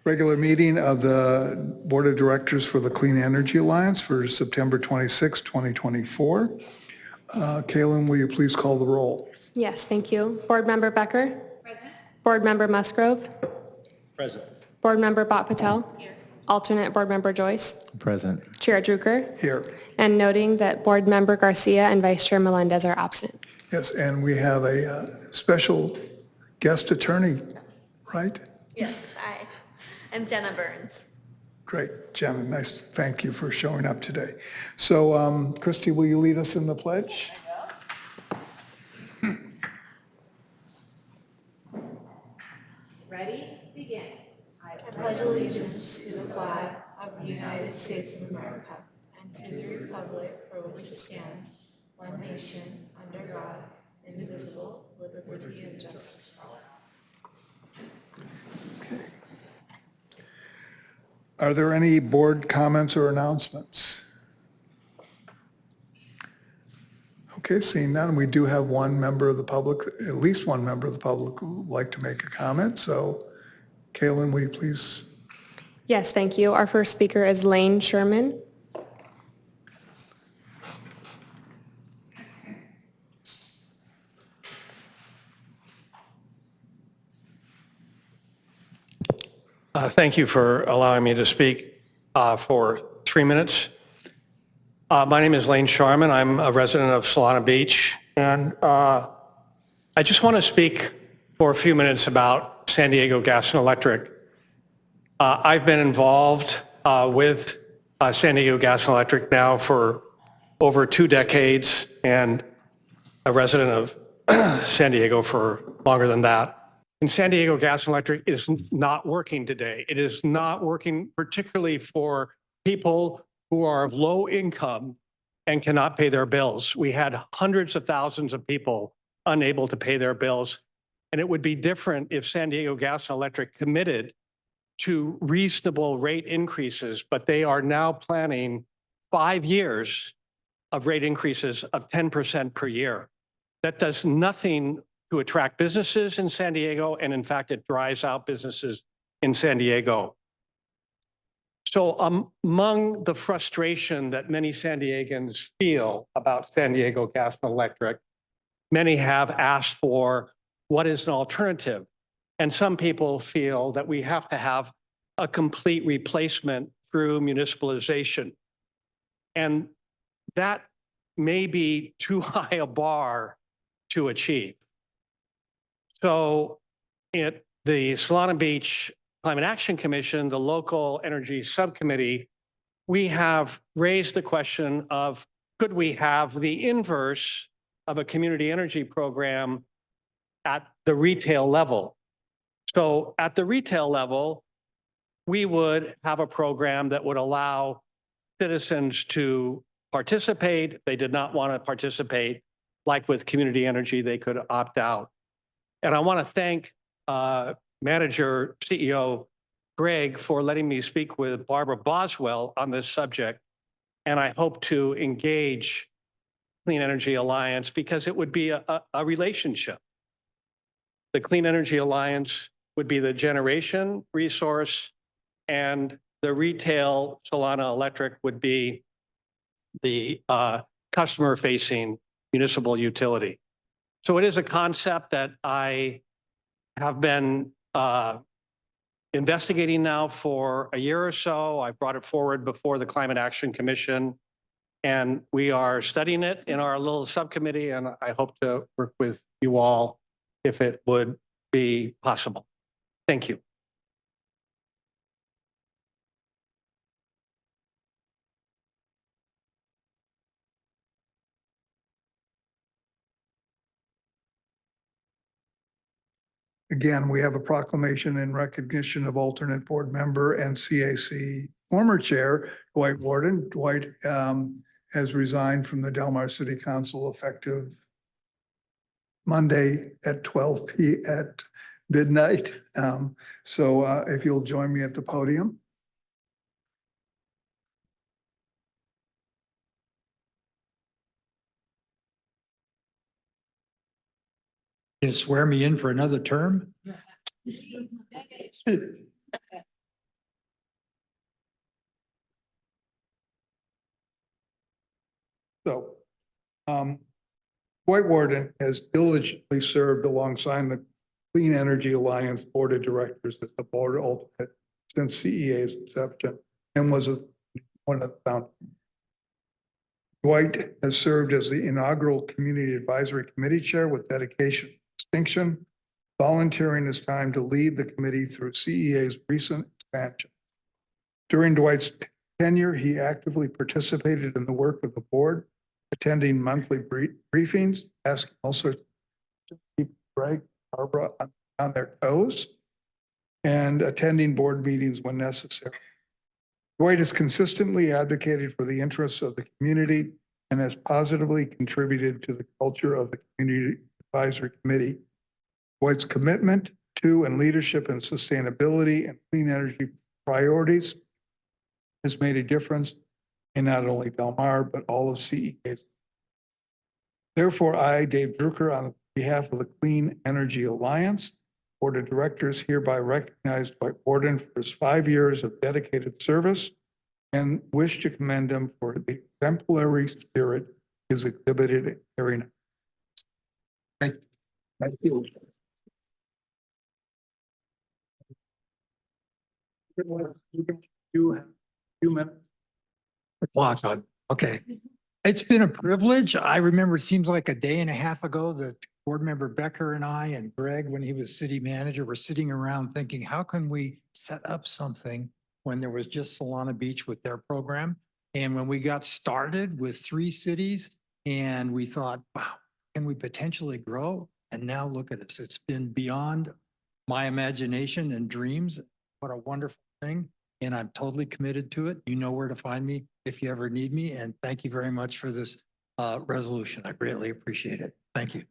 Regular meeting of the Board of Directors for the Clean Energy Alliance for September 26, 2024. Kaylin, will you please call the roll? Yes, thank you. Board Member Becker? Present. Board Member Musgrove? Present. Board Member Bhat Patel? Here. Alternate Board Member Joyce? Present. Chair Drucker? Here. And noting that Board Member Garcia and Vice Chair Melendez are absent. Yes, and we have a special guest attorney, right? Yes, I'm Jenna Burns. Great, Jenna, nice, thank you for showing up today. So, Christy, will you lead us in the pledge? Ready? Begin. I pledge allegiance to the flag of the United States of America and to the republic for which it stands, one nation, under God, indivisible, with liberty and justice for all. Okay. Are there any board comments or announcements? Okay, seeing none, we do have one member of the public, at least one member of the public who would like to make a comment. So, Kaylin, will you please? Yes, thank you. Our first speaker is Lane Sherman. Thank you for allowing me to speak for 3 minutes. My name is Lane Sharman. I'm a resident of Solana Beach, and I just want to speak for a few minutes about San Diego Gas and Electric. I've been involved with San Diego Gas and Electric now for over 2 decades and a resident of San Diego for longer than that. And San Diego Gas and Electric is not working today. It is not working particularly for people who are of low income and cannot pay their bills. We had hundreds of thousands of people unable to pay their bills. And it would be different if San Diego Gas and Electric committed to reasonable rate increases, but they are now planning 5 years of rate increases of 10% per year. That does nothing to attract businesses in San Diego, and in fact, it drives out businesses in San Diego. So among the frustration that many San Diegans feel about San Diego Gas and Electric, many have asked for what is an alternative. And some people feel that we have to have a complete replacement through municipalization. And that may be too high a bar to achieve. So at the Solana Beach Climate Action Commission, the local energy subcommittee, we have raised the question of, could we have the inverse of a community energy program at the retail level? So at the retail level, we would have a program that would allow citizens to participate. If they did not want to participate, like with community energy, they could opt out. And I want to thank Manager CEO Greg for letting me speak with Barbara Boswell on this subject. And I hope to engage Clean Energy Alliance because it would be a relationship. The Clean Energy Alliance would be the generation resource, and the retail Solana Electric would be the customer-facing municipal utility. So it is a concept that I have been investigating now for a year or so. I brought it forward before the Climate Action Commission, and we are studying it in our little subcommittee, and I hope to work with you all if it would be possible. Thank you. Again, we have a proclamation in recognition of alternate board member and CAC former chair, Dwight Warden. Dwight has resigned from the Del Mar City Council effective Monday at 12 p.m. at midnight. So if you'll join me at the podium. You swear me in for another term? So, Dwight Warden has diligently served alongside the Clean Energy Alliance Board of Directors as the board alternate since CEA's inception and was one of the founders. Dwight has served as the inaugural Community Advisory Committee Chair with dedication and distinction, volunteering his time to lead the committee through CEA's recent expansion. During Dwight's tenure, he actively participated in the work of the board, attending monthly briefings, asking all sorts to keep Greg, Barbara on their toes, and attending board meetings when necessary. Dwight has consistently advocated for the interests of the community and has positively contributed to the culture of the Community Advisory Committee. Dwight's commitment to and leadership in sustainability and clean energy priorities has made a difference in not only Del Mar, but all of CEA. Therefore, I, Dave Drucker, on behalf of the Clean Energy Alliance Board of Directors, hereby recognize Dwight Warden for his 5 years of dedicated service and wish to commend him for the exemplary spirit he has exhibited in carrying out. Thank you. You have a few minutes. Clock on. Okay. It's been a privilege. I remember it seems like a day and a half ago that board member Becker and I and Greg, when he was city manager, were sitting around thinking, how can we set up something when there was just Solana Beach with their program? And when we got started with 3 cities and we thought, wow, can we potentially grow? And now look at us. It's been beyond my imagination and dreams. What a wonderful thing. And I'm totally committed to it. You know where to find me if you ever need me. And thank you very much for this resolution. I greatly appreciate it. Thank you.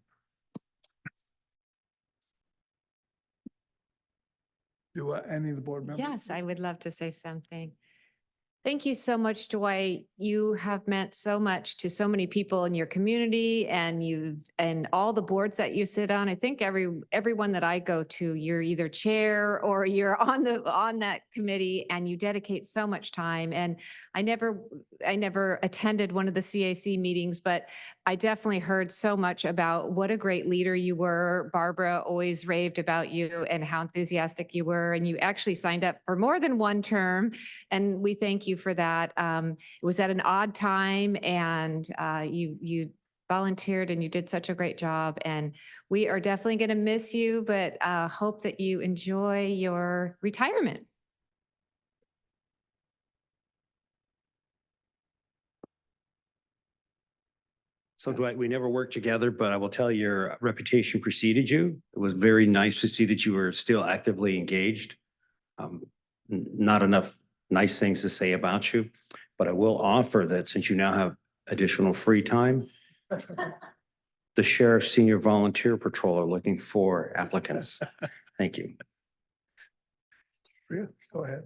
Do any of the board members? Yes, I would love to say something. Thank you so much, Dwight. You have meant so much to so many people in your community and all the boards that you sit on. I think everyone that I go to, you're either chair or you're on that committee and you dedicate so much time. And I never attended one of the CAC meetings, but I definitely heard so much about what a great leader you were. Barbara always raved about you and how enthusiastic you were. And you actually signed up for more than one term. And we thank you for that. It was at an odd time and you volunteered and you did such a great job. And we are definitely going to miss you, but hope that you enjoy your retirement. So Dwight, we never worked together, but I will tell you, your reputation preceded you. It was very nice to see that you were still actively engaged. Not enough nice things to say about you, but I will offer that since you now have additional free time, the Sheriff's Senior Volunteer Patrol are looking for applicants. Thank you. Yeah, go ahead.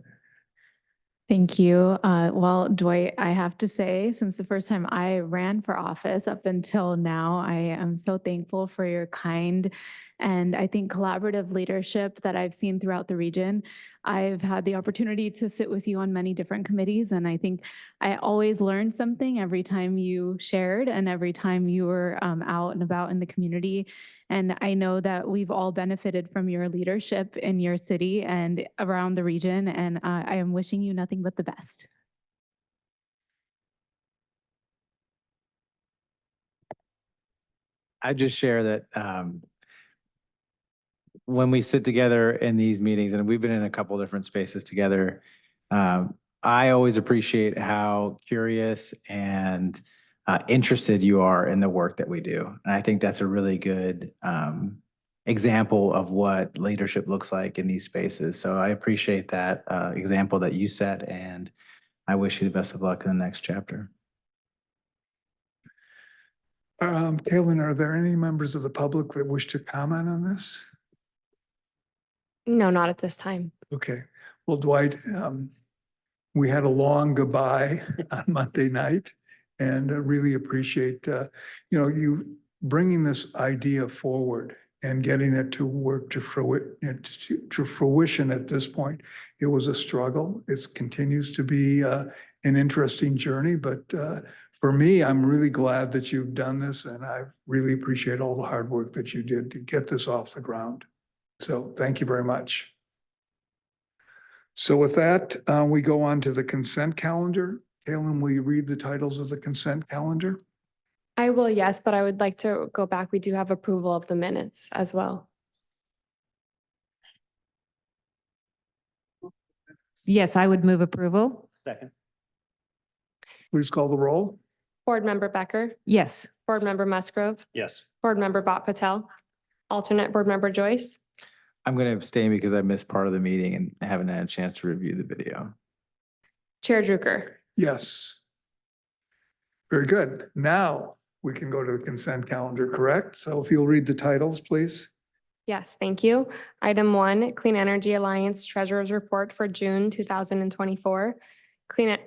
Thank you. Well, Dwight, I have to say, since the first time I ran for office up until now, I am so thankful for your kind and I think collaborative leadership that I've seen throughout the region. I've had the opportunity to sit with you on many different committees, and I think I always learned something every time you shared and every time you were out and about in the community. And I know that we've all benefited from your leadership in your city and around the region, and I am wishing you nothing but the best. I just share that when we sit together in these meetings, and we've been in a couple different spaces together, I always appreciate how curious and interested you are in the work that we do. And I think that's a really good example of what leadership looks like in these spaces. So I appreciate that example that you set, and I wish you the best of luck in the next chapter. Kaylin, are there any members of the public that wish to comment on this? No, not at this time. Okay. Well, Dwight, we had a long goodbye on Monday night and really appreciate, you bringing this idea forward and getting it to work to fruition at this point. It was a struggle. It continues to be an interesting journey, but for me, I'm really glad that you've done this, and I really appreciate all the hard work that you did to get this off the ground. So thank you very much. So with that, we go on to the consent calendar. Kaylin, will you read the titles of the consent calendar? I will, yes, but I would like to go back. We do have approval of the minutes as well. Yes, I would move approval. Second. Please call the roll. Board Member Becker, Yes. Board Member Musgrove, Yes. Board Member Bot Patel, alternate Board Member Joyce, I'm going to abstain because I missed part of the meeting and haven't had a chance to review the video. Chair Drucker. Yes. Very good. Now we can go to the consent calendar, correct? So if you'll read the titles, please. Yes, thank you. Item 1, Clean Energy Alliance Treasurer's Report for June 2024.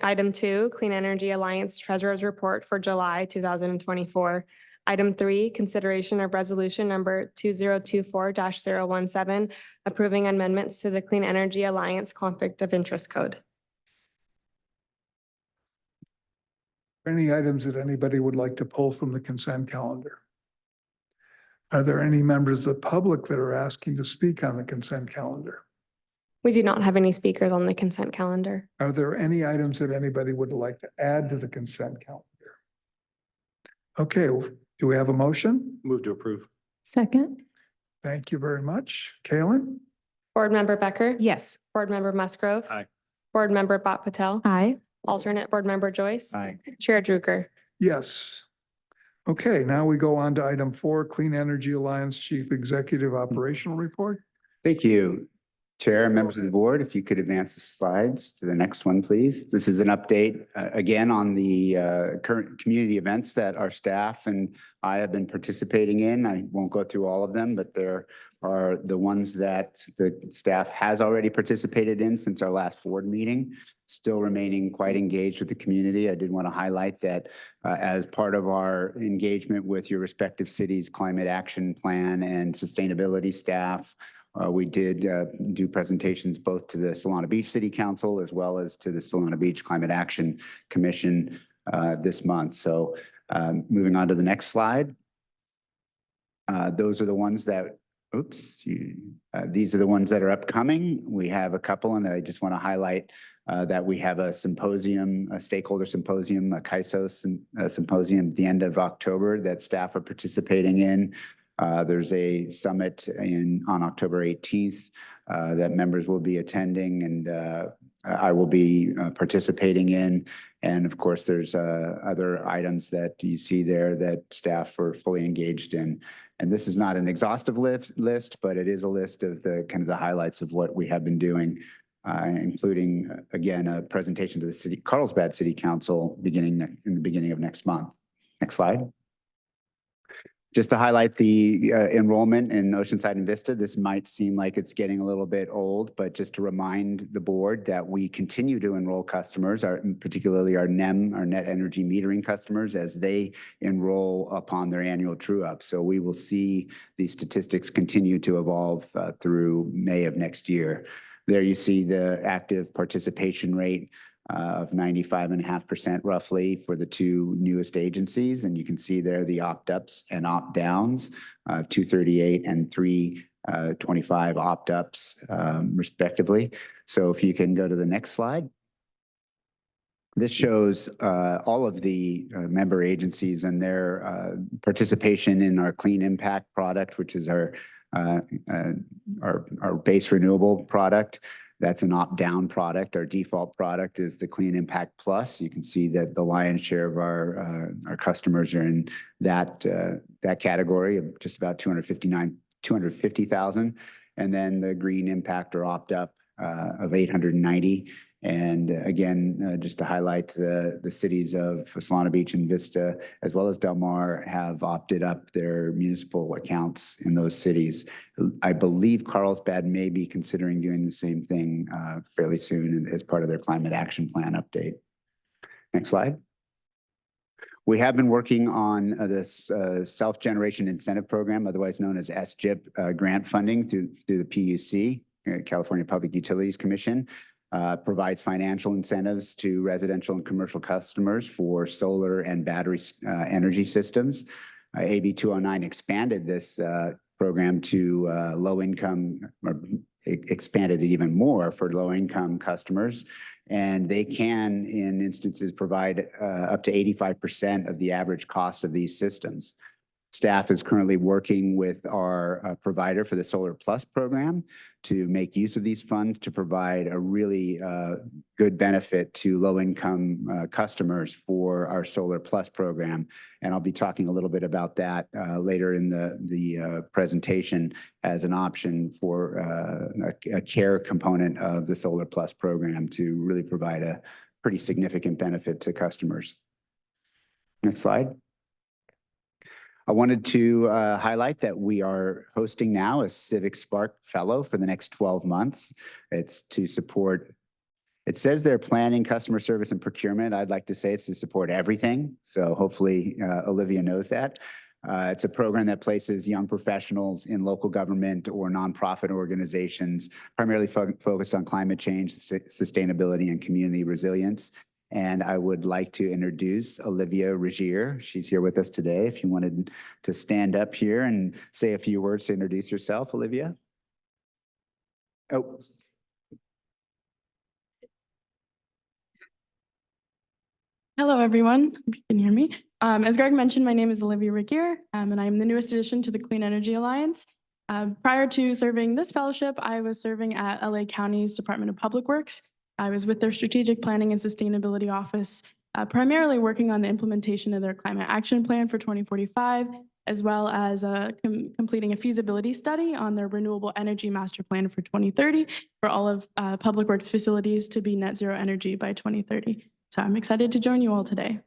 Item 2, Clean Energy Alliance Treasurer's Report for July 2024. Item 3, consideration of resolution number 2024-017, approving amendments to the Clean Energy Alliance Conflict of Interest Code. Any items that anybody would like to pull from the consent calendar? Are there any members of the public that are asking to speak on the consent calendar? We do not have any speakers on the consent calendar. Are there any items that anybody would like to add to the consent calendar? Okay, do we have a motion? Move to approve. Second? Thank you very much. Kaylin? Board Member Becker? Yes. Board Member Musgrove? Aye. Board Member Bot Patel? Aye. Alternate Board Member Joyce? Aye. Chair Drucker. Yes. Okay, now we go on to item 4, Clean Energy Alliance Chief Executive Operational Report. Thank you, Chair and members of the board. If you could advance the slides to the next one, please. This is an update again on the current community events that our staff and I have been participating in. I won't go through all of them, but there are the ones that the staff has already participated in since our last board meeting, still remaining quite engaged with the community. I did want to highlight that as part of our engagement with your respective cities' climate action plan and sustainability staff, we did do presentations both to the Solana Beach City Council as well as to the Solana Beach Climate Action Commission this month. So moving on to the next slide. Those are the ones that, these are the ones that are upcoming. We have a couple, and I just want to highlight that we have a symposium, a stakeholder symposium, a CAISO symposium at the end of October that staff are participating in. There's a summit on October 18th that members will be attending, and I will be participating in. And of course, there's other items that you see there that staff are fully engaged in. And this is not an exhaustive list, but it is a list of the kind of the highlights of what we have been doing, including, again, a presentation to the Carlsbad City Council in the beginning of next month. Next slide. Just to highlight the enrollment in Oceanside and Vista, this might seem like it's getting a little bit old, but just to remind the board that we continue to enroll customers, particularly our NEM, our net energy metering customers, as they enroll upon their annual true-up. So we will see these statistics continue to evolve through May of next year. There you see the active participation rate of 95.5% roughly for the two newest agencies. And you can see there the opt-ups and opt-downs, 238 and 325 opt-ups respectively. So if you can go to the next slide. This shows all of the member agencies and their participation in our Clean Impact product, which is our base renewable product. That's an opt-down product. Our default product is the Clean Impact Plus. You can see that the lion's share of our customers are in that category of just about 250,000. And then the Green Impact or opt-up of 890. And again, just to highlight the cities of Solana Beach and Vista, as well as Del Mar, have opted up their municipal accounts in those cities. I believe Carlsbad may be considering doing the same thing fairly soon as part of their climate action plan update. Next slide. We have been working on this self-generation incentive program, otherwise known as SGIP grant funding through the PUC, California Public Utilities Commission. provides financial incentives to residential and commercial customers for solar and battery energy systems. AB 209 expanded this program to low-income, or expanded it even more for low-income customers. And they can, in instances, provide up to 85% of the average cost of these systems. Staff is currently working with our provider for the Solar Plus program to make use of these funds to provide a really good benefit to low-income customers for our Solar Plus program. And I'll be talking a little bit about that later in the presentation as an option for a care component of the Solar Plus program to really provide a pretty significant benefit to customers. Next slide. I wanted to highlight that we are hosting now a Civic Spark Fellow for the next 12 months. It's to support, it says they're planning, customer service, and procurement. I'd like to say it's to support everything. So hopefully Olivia knows that. It's a program that places young professionals in local government or nonprofit organizations, primarily focused on climate change, sustainability, and community resilience. And I would like to introduce Olivia Regier. She's here with us today. If you wanted to stand up here and say a few words to introduce yourself, Olivia. Oh. Hello, everyone. Hope you can hear me. As Greg mentioned, my name is Olivia Regier, and I'm the newest addition to the Clean Energy Alliance. Prior to serving this fellowship, I was serving at LA County's Department of Public Works. I was with their Strategic Planning and Sustainability Office, primarily working on the implementation of their Climate Action Plan for 2045, as well as completing a feasibility study on their Renewable Energy Master Plan for 2030 for all of Public Works facilities to be net zero energy by 2030. So I'm excited to join you all today.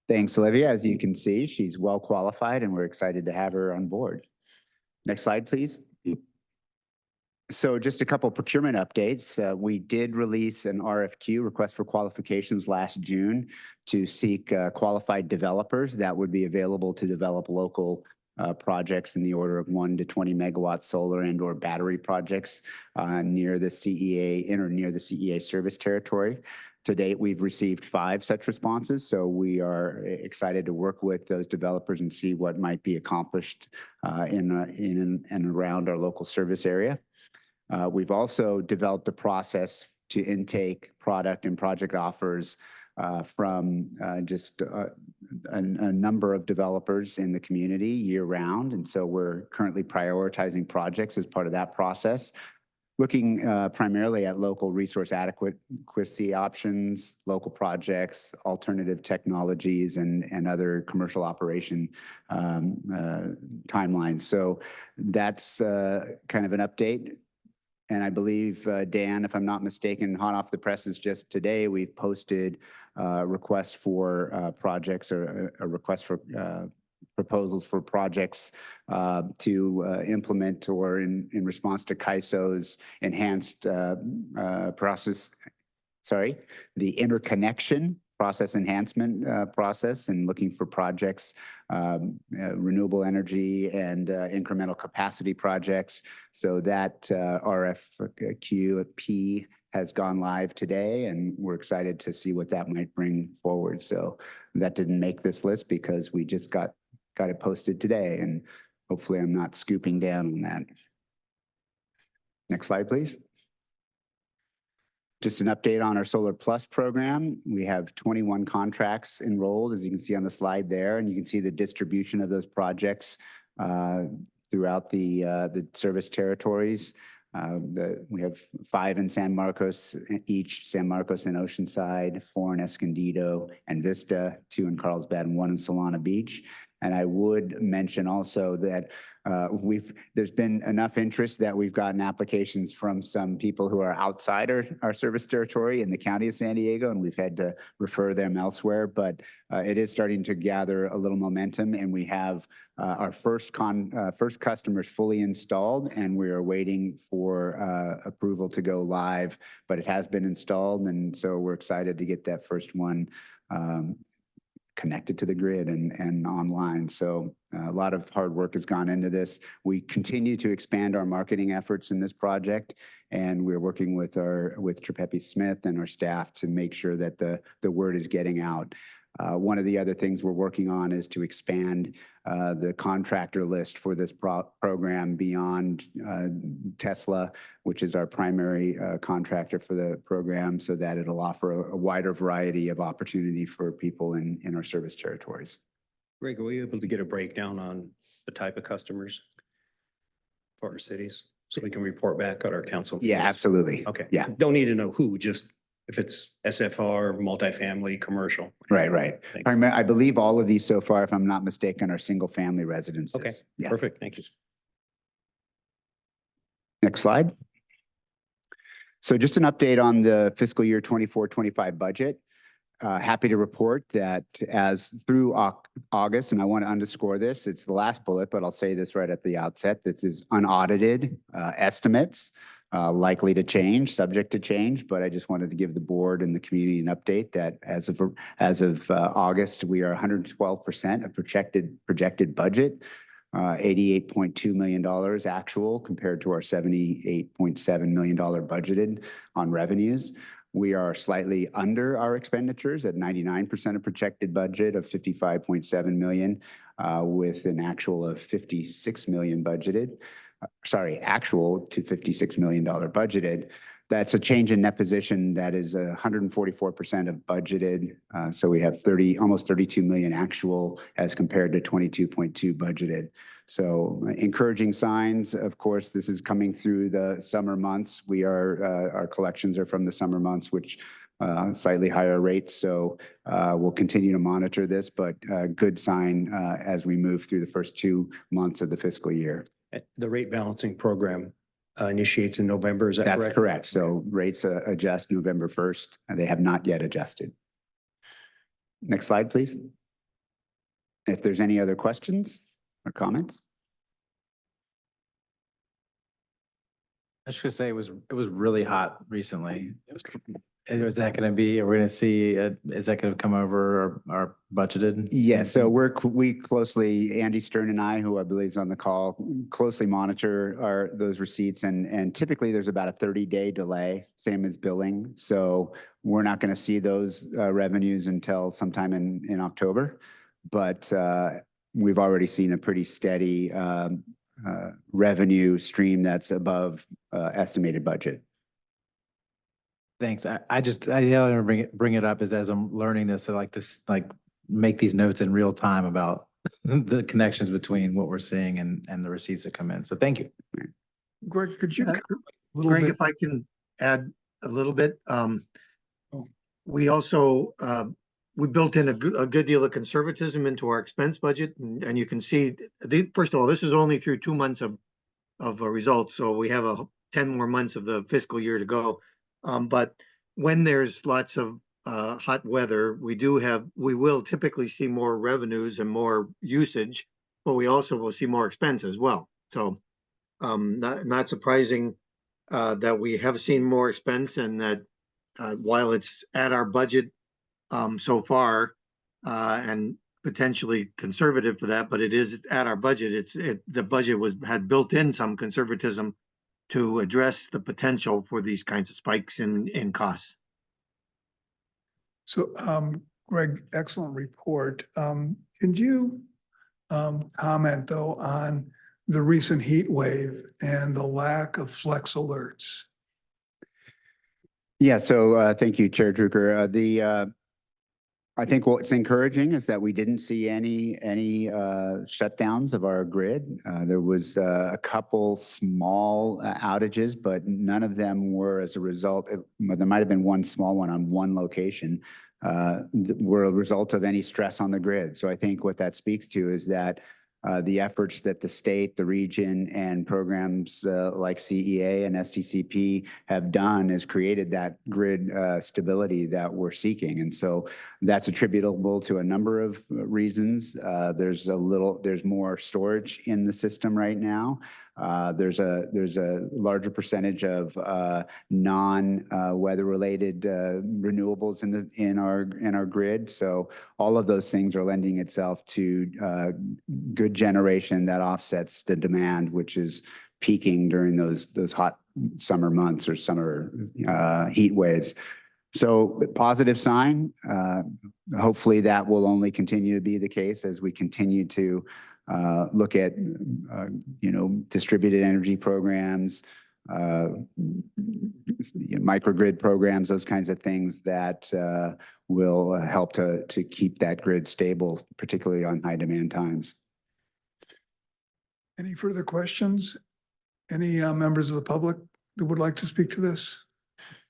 Thanks, Olivia. As you can see, she's well qualified and we're excited to have her on board. Next slide, please. So just a couple procurement updates. We did release an RFQ, request for qualifications, last June to seek qualified developers that would be available to develop local projects in the order of 1 to 20 megawatt solar and or battery projects near the CEA, in or near the CEA service territory. To date, we've received 5 such responses, so we are excited to work with those developers and see what might be accomplished in and around our local service area. We've also developed a process to intake product and project offers from just a number of developers in the community year-round. And so we're currently prioritizing projects as part of that process, looking primarily at local resource adequacy options, local projects, alternative technologies, and other commercial operation timelines. So that's kind of an update. And I believe, Dan, if I'm not mistaken, hot off the presses just today, we've posted requests for projects, or a request for proposals for projects to implement or in response to CAISO's enhanced the interconnection process enhancement process, and looking for projects, renewable energy and incremental capacity projects. So that RFQ has gone live today, and we're excited to see what that might bring forward. So that didn't make this list because we just got it posted today, and hopefully I'm not scooping down on that. Next slide, please. Just an update on our Solar Plus program. We have 21 contracts enrolled, as you can see on the slide there, and you can see the distribution of those projects throughout the service territories. We have 5 in San Marcos each, San Marcos and Oceanside, 4 in Escondido and Vista, 2 in Carlsbad, and 1 in Solana Beach. And I would mention also that there's been enough interest that we've gotten applications from some people who are outside our service territory in the county of San Diego, and we've had to refer them elsewhere. But it is starting to gather a little momentum, and we have our first customers fully installed, and we are waiting for approval to go live. But it has been installed, and so we're excited to get that first one connected to the grid and online. So a lot of hard work has gone into this. We continue to expand our marketing efforts in this project, and we're working with Trepepe Smith and our staff to make sure that the word is getting out. One of the other things we're working on is to expand the contractor list for this program beyond Tesla, which is our primary contractor for the program, so that it'll offer a wider variety of opportunity for people in our service territories. Greg, were you able to get a breakdown on the type of customers for our cities so we can report back at our council? Yeah, meetings? absolutely. Okay. Yeah. Don't need to know who, just if it's SFR, multifamily, commercial. Right. Thanks. I believe all of these so far, if I'm not mistaken, are single-family residences. Okay, Yeah. perfect. Thank you. Next slide. So just an update on the fiscal year 24-25 budget. Happy to report that as through August, and I want to underscore this, it's the last bullet, but I'll say this right at the outset. This is unaudited estimates, likely to change, subject to change, but I just wanted to give the board and the community an update that as of August, we are 112% of projected budget. $88.2 million actual compared to our $78.7 million budgeted on revenues. We are slightly under our expenditures at 99% of projected budget of $55.7 million, with an actual of $56 million budgeted. Actual to $56 million budgeted. That's a change in net position that is 144% of budgeted. So we have almost 32 million actual as compared to 22.2 budgeted. So encouraging signs. Of course, this is coming through the summer months. Our collections are from the summer months, which slightly higher rates. So we'll continue to monitor this, but good sign as we move through the first 2 months of the fiscal year. The rate balancing program initiates in November, is that correct? That's correct. So rates adjust November 1st, and they have not yet adjusted. Next slide, please. If there's any other questions or comments. I was gonna say it was really hot recently. Is that gonna be, are we gonna see, is that gonna come over our budgeted? Yeah, so we closely, Andy Stern and I, who I believe is on the call, closely monitor those receipts, and typically there's about a 30-day delay, same as billing. So we're not going to see those revenues until sometime in October, but we've already seen a pretty steady revenue stream that's above estimated budget. Thanks. I want to bring it up is as I'm learning this, I like make these notes in real time about the connections between what we're seeing and the receipts that come in. So thank you. Greg, could you comment a little Greg, bit? if I can add a little bit, we also we built in a good deal of conservatism into our expense budget, and you can see, first of all, this is only through 2 months of results, so we have 10 more months of the fiscal year to go. But when there's lots of hot weather, we will typically see more revenues and more usage, but we also will see more expense as well. So not surprising that we have seen more expense, and that while it's at our budget so far, and potentially conservative for that, but it is at our budget. The budget had built in some conservatism to address the potential for these kinds of spikes in costs. So, Greg, excellent report. Can you comment though on the recent heat wave and the lack of flex alerts? Yeah, so thank you, Chair Drucker. I think what's encouraging is that we didn't see any shutdowns of our grid. There was a couple small outages, but none of them were as a result. There might have been one small one on one location, were a result of any stress on the grid. So I think what that speaks to is that the efforts that the state, the region, and programs like CEA and STCP have done has created that grid stability that we're seeking. And so that's attributable to a number of reasons. There's more storage in the system right now. There's a larger percentage of non-weather related renewables in our grid. So all of those things are lending itself to good generation that offsets the demand, which is peaking during those hot summer months or summer heat waves. So positive sign. Hopefully that will only continue to be the case as we continue to look at, distributed energy programs, microgrid programs, those kinds of things that will help to keep that grid stable, particularly on high demand times. Any further questions? Any members of the public that would like to speak to this?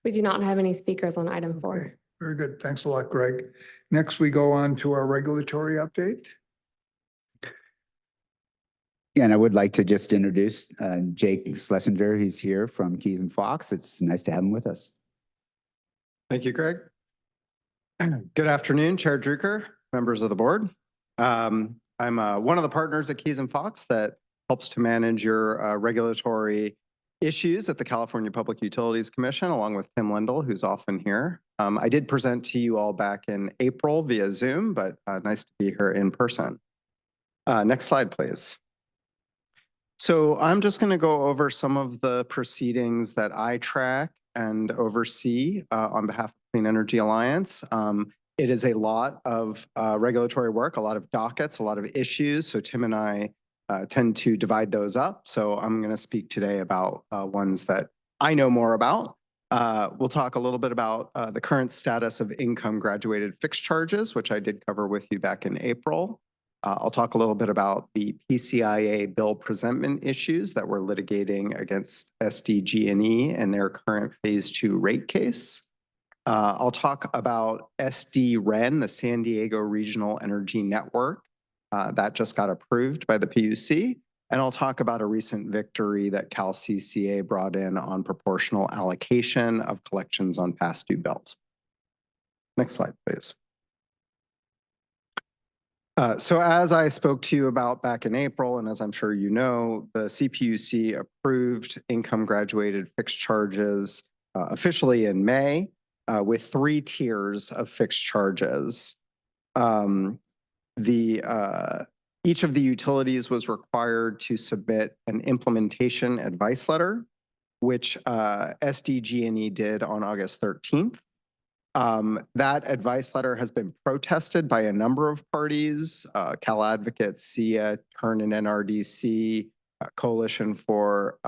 We do not have any speakers on item 4. Very good. Thanks a lot, Greg. Next, we go on to our regulatory update. Yeah, and I would like to just introduce Jake Schlesinger. He's here from Keys and Fox. It's nice to have him with us. Thank you, Greg. Good afternoon, Chair Drucker, members of the board. I'm one of the partners at Keys and Fox that helps to manage your regulatory issues at the California Public Utilities Commission, along with Tim Lindell, who's often here. I did present to you all back in April via Zoom, but nice to be here in person. Next slide, please. So I'm just going to go over some of the proceedings that I track and oversee on behalf of Clean Energy Alliance. It is a lot of regulatory work, a lot of dockets, a lot of issues. So Tim and I tend to divide those up. So I'm going to speak today about ones that I know more about. We'll talk a little bit about the current status of income graduated fixed charges, which I did cover with you back in April. I'll talk a little bit about the PCIA bill presentment issues that we're litigating against SDG&E and their current phase 2 rate case. I'll talk about SDREN, the San Diego Regional Energy Network. That just got approved by the PUC. And I'll talk about a recent victory that CalCCA brought in on proportional allocation of collections on past due bills. Next slide, please. So as I spoke to you about back in April, and as I'm sure you know, the CPUC approved income graduated fixed charges officially in May with 3 tiers of fixed charges. Each of the utilities was required to submit an implementation advice letter, which SDG&E did on August 13th. That advice letter has been protested by a number of parties, Cal Advocates, SEIA, Turn and NRDC, Coalition for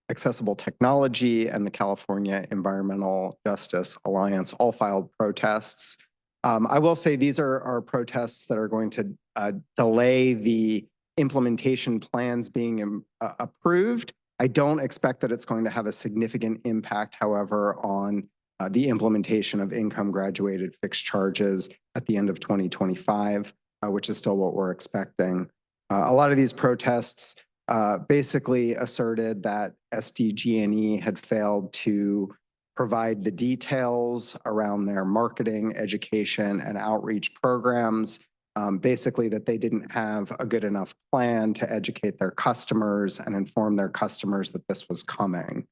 Accessible Technology, and the California Environmental Justice Alliance all filed protests. I will say these are protests that are going to delay the implementation plans being approved. I don't expect that it's going to have a significant impact, however, on the implementation of income graduated fixed charges at the end of 2025, which is still what we're expecting. A lot of these protests basically asserted that SDG&E had failed to provide the details around their marketing, education, and outreach programs. Basically that they didn't have a good enough plan to educate their customers and inform their customers that this was coming.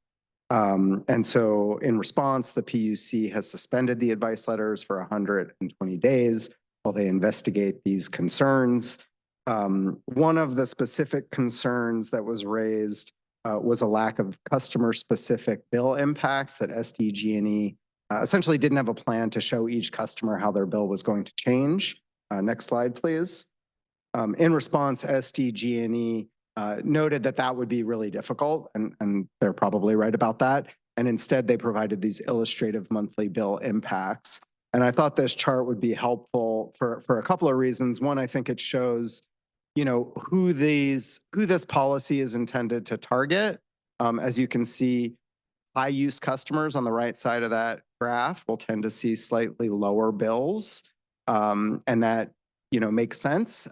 And so in response, the PUC has suspended the advice letters for 120 days while they investigate these concerns. One of the specific concerns that was raised was a lack of customer-specific bill impacts, that SDG&E essentially didn't have a plan to show each customer how their bill was going to change. Next slide, please. In response, SDG&E noted that that would be really difficult, and they're probably right about that. And instead, they provided these illustrative monthly bill impacts. And I thought this chart would be helpful for a couple of reasons. One, I think it shows, who this policy is intended to target. As you can see, high use customers on the right side of that graph will tend to see slightly lower bills. And that, makes sense,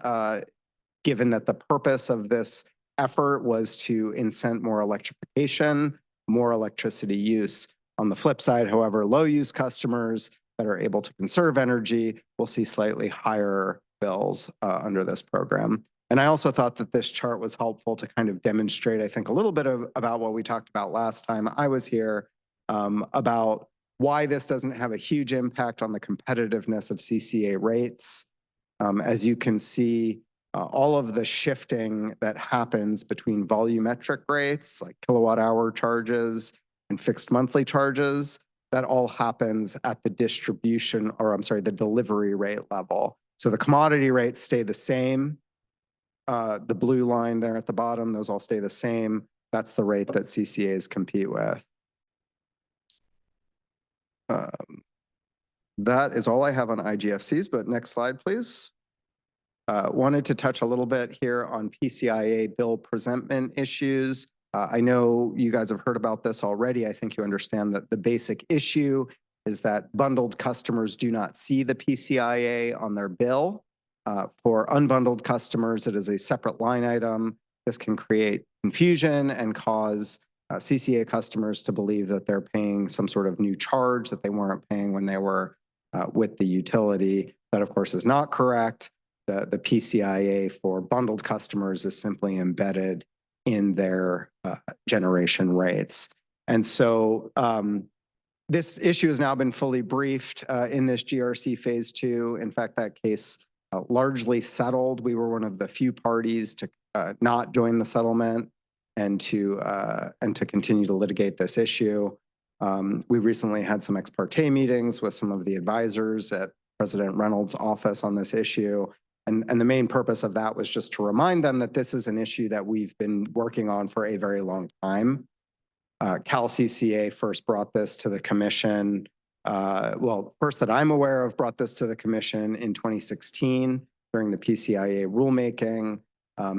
given that the purpose of this effort was to incent more electrification, more electricity use. On the flip side, however, low use customers that are able to conserve energy will see slightly higher bills under this program. And I also thought that this chart was helpful to kind of demonstrate, I think, a little bit about what we talked about last time I was here, about why this doesn't have a huge impact on the competitiveness of CCA rates. As you can see, all of the shifting that happens between volumetric rates, like kilowatt hour charges and fixed monthly charges, that all happens at the distribution, or I'm sorry, the delivery rate level. So the commodity rates stay the same. The blue line there at the bottom, those all stay the same. That's the rate that CCAs compete with. That is all I have on IGFCs, but next slide, please. Wanted to touch a little bit here on PCIA bill presentment issues. I know you guys have heard about this already. I think you understand that the basic issue is that bundled customers do not see the PCIA on their bill. For unbundled customers, it is a separate line item. This can create confusion and cause CCA customers to believe that they're paying some sort of new charge that they weren't paying when they were with the utility. That, of course, is not correct. The PCIA for bundled customers is simply embedded in their generation rates. And so this issue has now been fully briefed in this GRC phase 2. In fact, that case largely settled. We were one of the few parties to not join the settlement and to continue to litigate this issue. We recently had some ex parte meetings with some of the advisors at President Reynolds' office on this issue. And the main purpose of that was just to remind them that this is an issue that we've been working on for a very long time. CalCCA first brought this to the commission. Well, first that I'm aware of, brought this to the commission in 2016 during the PCIA rulemaking.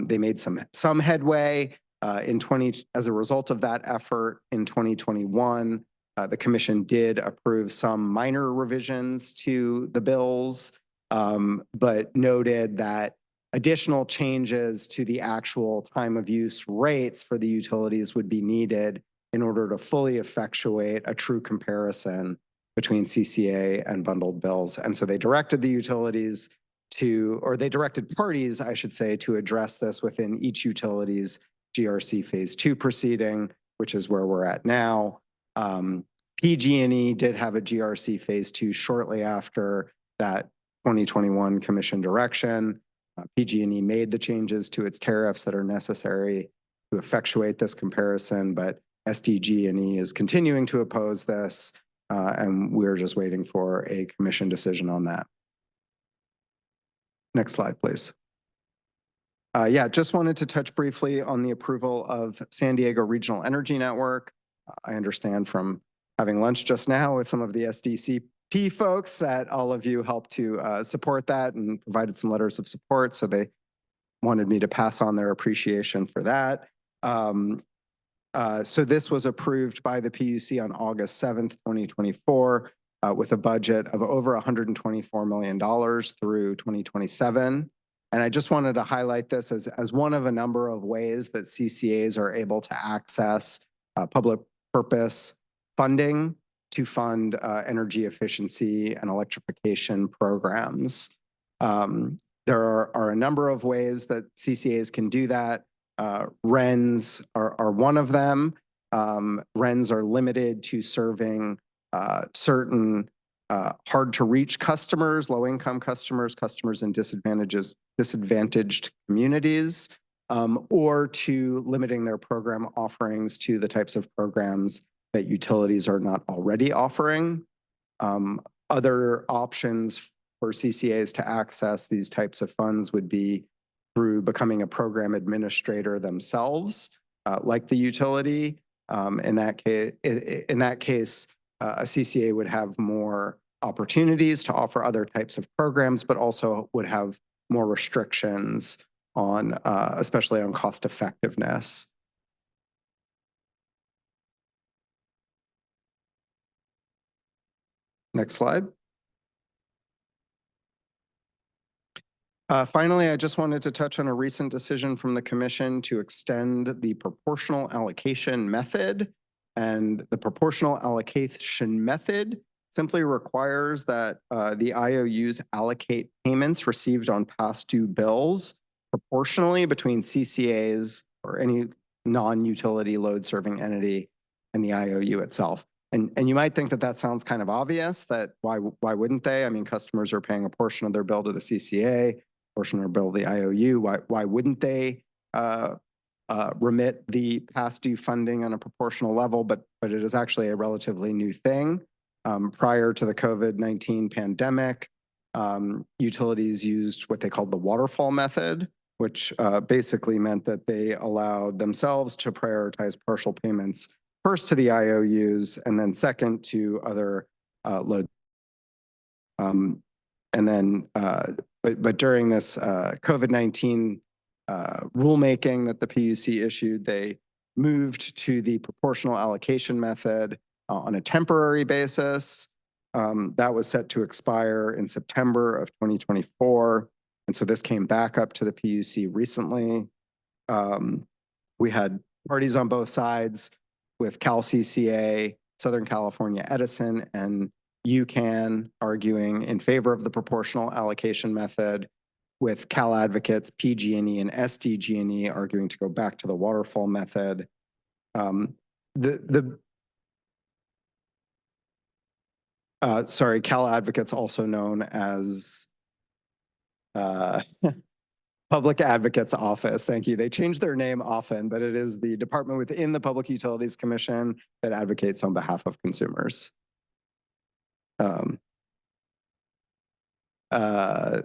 They made some headway as a result of that effort in 2021. The commission did approve some minor revisions to the bills, but noted that additional changes to the actual time of use rates for the utilities would be needed in order to fully effectuate a true comparison between CCA and bundled bills. And so they directed the utilities or they directed parties, I should say, to address this within each utility's GRC phase 2 proceeding, which is where we're at now. PG&E did have a GRC phase 2 shortly after that 2021 commission direction. PG&E made the changes to its tariffs that are necessary to effectuate this comparison, but SDG&E is continuing to oppose this, and we're just waiting for a commission decision on that. Next slide, please. Yeah, just wanted to touch briefly on the approval of San Diego Regional Energy Network. I understand from having lunch just now with some of the SDCP folks that all of you helped to support that and provided some letters of support. So they wanted me to pass on their appreciation for that. So this was approved by the PUC on August 7th, 2024, with a budget of over $124 million through 2027. And I just wanted to highlight this as one of a number of ways that CCAs are able to access public purpose funding to fund energy efficiency and electrification programs. There are a number of ways that CCAs can do that. RENs are one of them. RENs are limited to serving certain hard to reach customers, low income customers, customers in disadvantaged communities, or to limiting their program offerings to the types of programs that utilities are not already offering. Other options for CCAs to access these types of funds would be through becoming a program administrator themselves, like the utility. In that case, a CCA would have more opportunities to offer other types of programs, but also would have more restrictions on, especially on cost effectiveness. Next slide. Finally, I just wanted to touch on a recent decision from the commission to extend the proportional allocation method. And the proportional allocation method simply requires that the IOUs allocate payments received on past due bills proportionally between CCAs or any non-utility load serving entity and the IOU itself. And you might think that that sounds kind of obvious, that why wouldn't they? I mean, customers are paying a portion of their bill to the CCA, portion of their bill to the IOU. Why wouldn't they remit the past due funding on a proportional level? But it is actually a relatively new thing. Prior to the COVID-19 pandemic, utilities used what they called the waterfall method, which basically meant that they allowed themselves to prioritize partial payments first to the IOUs and then second to other load. And then, but during this COVID-19 rulemaking that the PUC issued, they moved to the proportional allocation method on a temporary basis. That was set to expire in September of 2024. And so this came back up to the PUC recently. We had parties on both sides with Cal CCA, Southern California Edison, and UCAN arguing in favor of the proportional allocation method, with Cal Advocates, PG&E, and SDG&E arguing to go back to the waterfall method. Cal Advocates, also known as Public Advocates Office. Thank you. They change their name often, but it is the department within the Public Utilities Commission that advocates on behalf of consumers.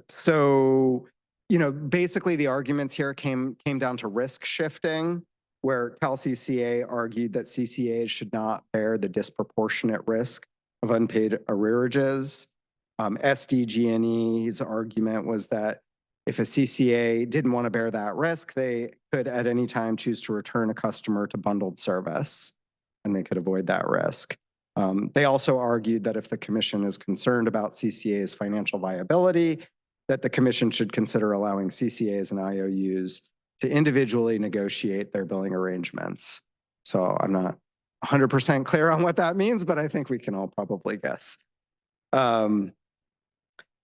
So, you know, basically the arguments here came down to risk shifting, where Cal CCA argued that CCAs should not bear the disproportionate risk of unpaid arrearages. SDG&E's argument was that if a CCA didn't want to bear that risk, they could at any time choose to return a customer to bundled service, and they could avoid that risk. They also argued that if the commission is concerned about CCA's financial viability, that the commission should consider allowing CCAs and IOUs to individually negotiate their billing arrangements. So I'm not 100% clear on what that means, but I think we can all probably guess.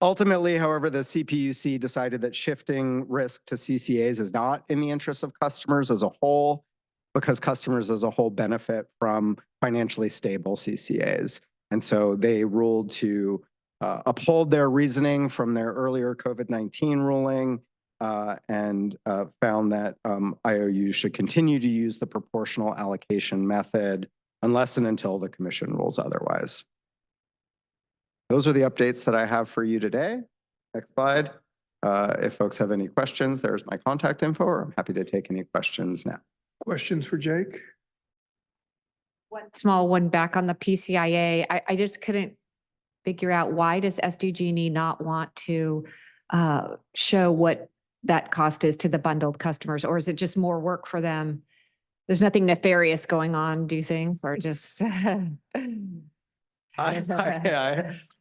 Ultimately, however, the CPUC decided that shifting risk to CCAs is not in the interest of customers as a whole, because customers as a whole benefit from financially stable CCAs. And so they ruled to uphold their reasoning from their earlier COVID-19 ruling and found that IOUs should continue to use the proportional allocation method unless and until the commission rules otherwise. Those are the updates that I have for you today. Next slide. If folks have any questions, there's my contact info, or I'm happy to take any questions now. Questions for Jake? One small one back on the PCIA. I just couldn't figure out, why does SDG&E not want to show what that cost is to the bundled customers? Or is it just more work for them? There's nothing nefarious going on, do you think? Or just...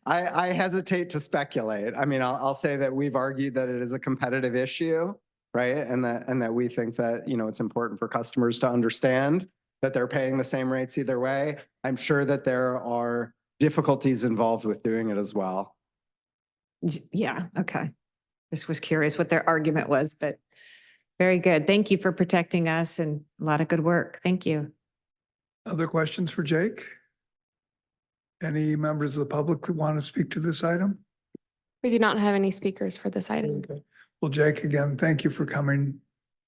I hesitate to speculate. I mean, I'll say that we've argued that it is a competitive issue, right? And that we think that, you know, it's important for customers to understand that they're paying the same rates either way. I'm sure that there are difficulties involved with doing it as well. Yeah, okay. Just was curious what their argument was, but very good. Thank you for protecting us, and a lot of good work. Thank you. Other questions for Jake? Any members of the public who want to speak to this item? We do not have any speakers for this item. Okay. Well, Jake, again, thank you for coming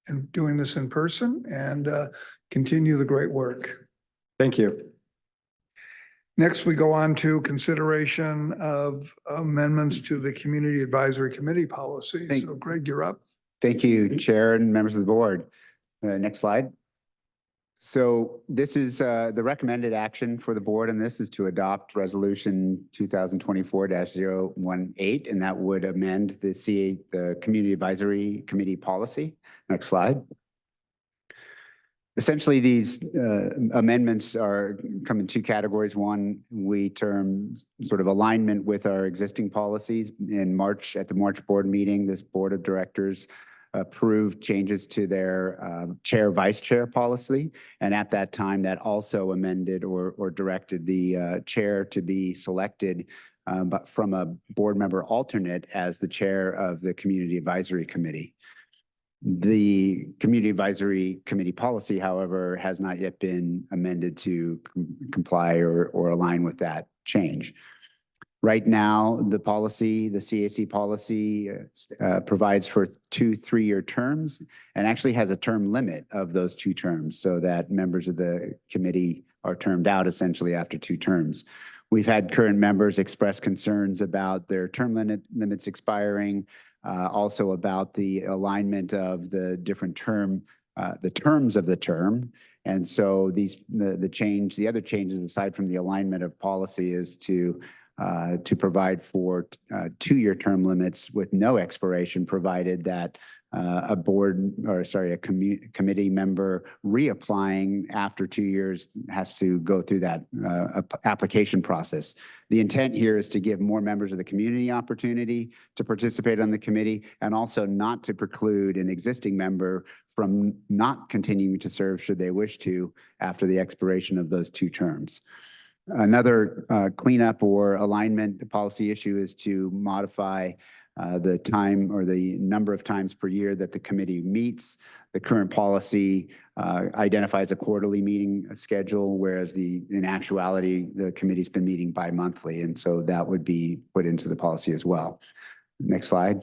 and doing this in person, and continue the great work. Thank you. Next, we go on to consideration of amendments to the Community Advisory Committee policy. So Greg, you're up. Thank you, Chair and members of the board. Next slide. So this is the recommended action for the board, and this is to adopt resolution 2024-018, and that would amend the Community Advisory Committee policy. Next slide. Essentially, these amendments come in two categories. One, we term sort of alignment with our existing policies. In March, at the March board meeting, this board of directors approved changes to their chair vice chair policy, and at that time that also amended or directed the chair to be selected but from a board member alternate as the chair of the Community Advisory Committee. The Community Advisory Committee policy, however, has not yet been amended to comply or align with that change. Right now, the policy, the CAC policy provides for 2 3-year terms and actually has a term limit of those 2 terms so that members of the committee are termed out essentially after 2 terms. We've had current members express concerns about their term limits expiring, also about the alignment of the different the terms of the term. And so the other changes aside from the alignment of policy is to provide for 2-year term limits with no expiration, provided that a committee member reapplying after 2 years has to go through that application process. The intent here is to give more members of the community opportunity to participate on the committee and also not to preclude an existing member from not continuing to serve should they wish to after the expiration of those 2 terms. Another cleanup or alignment policy issue is to modify the time or the number of times per year that the committee meets. The current policy identifies a quarterly meeting schedule, whereas in actuality, the committee's been meeting bi-monthly, and so that would be put into the policy as well. Next slide.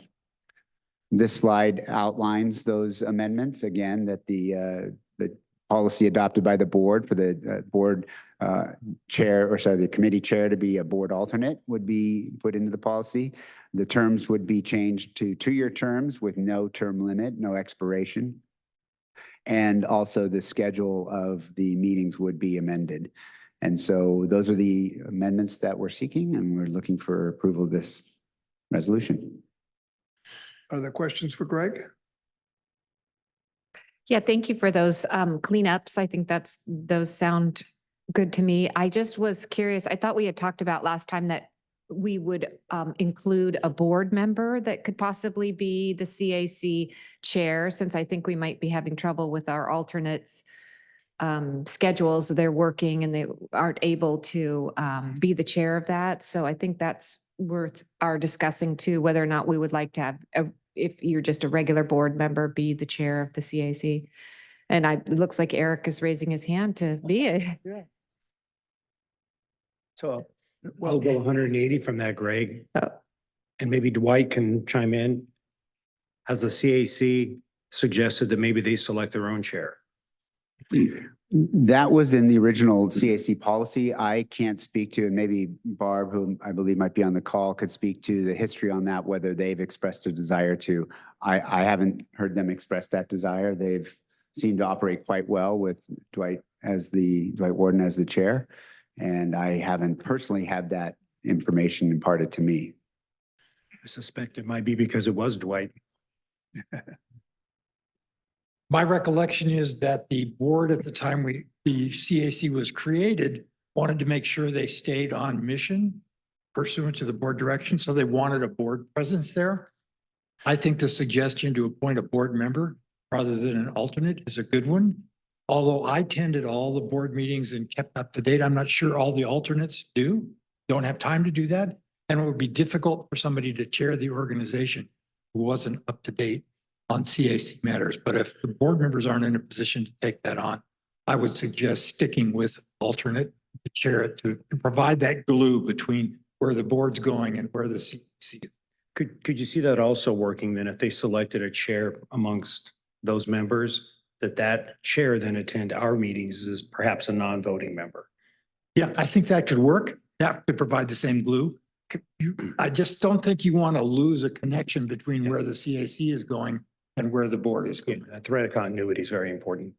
This slide outlines those amendments, again, that the policy adopted by the board for the board the committee chair to be a board alternate would be put into the policy. The terms would be changed to 2-year terms with no term limit, no expiration. And also the schedule of the meetings would be amended. And so those are the amendments that we're seeking, and we're looking for approval of this resolution. Are there questions for Greg? Yeah, thank you for those cleanups. I think those sound good to me. I just was curious. I thought we had talked about last time that we would include a board member that could possibly be the CAC chair, since I think we might be having trouble with our alternates schedules. They're working and they aren't able to be the chair of that. So I think that's worth our discussing too, whether or not we would like to have if you're just a regular board member, be the chair of the CAC. And it looks like Eric is raising his hand to be it. So I'll go 180 from that, Greg. Oh. And maybe Dwight can chime in. Has the CAC suggested that maybe they select their own chair? That was in the original CAC policy. I can't speak to, and maybe Barb, who I believe might be on the call, could speak to the history on that, whether they've expressed a desire to. I haven't heard them express that desire. They've seemed to operate quite well with Dwight Warden as the chair. And I haven't personally had that information imparted to me. I suspect it might be because it was Dwight. My recollection is that the board at the time the CAC was created wanted to make sure they stayed on mission pursuant to the board direction. So they wanted a board presence there. I think the suggestion to appoint a board member rather than an alternate is a good one. Although I attended all the board meetings and kept up to date, I'm not sure all the alternates don't have time to do that. And it would be difficult for somebody to chair the organization who wasn't up to date on CAC matters. But if the board members aren't in a position to take that on, I would suggest sticking with alternate to chair it to provide that glue between where the board's going and where the CAC is. Could you see that also working then if they selected a chair amongst those members, that chair then attend our meetings as perhaps a non-voting member? Yeah, I think that could work. That could provide the same glue. I just don't think you want to lose a connection between where the CAC is going and where the board is going. That thread of continuity is very important.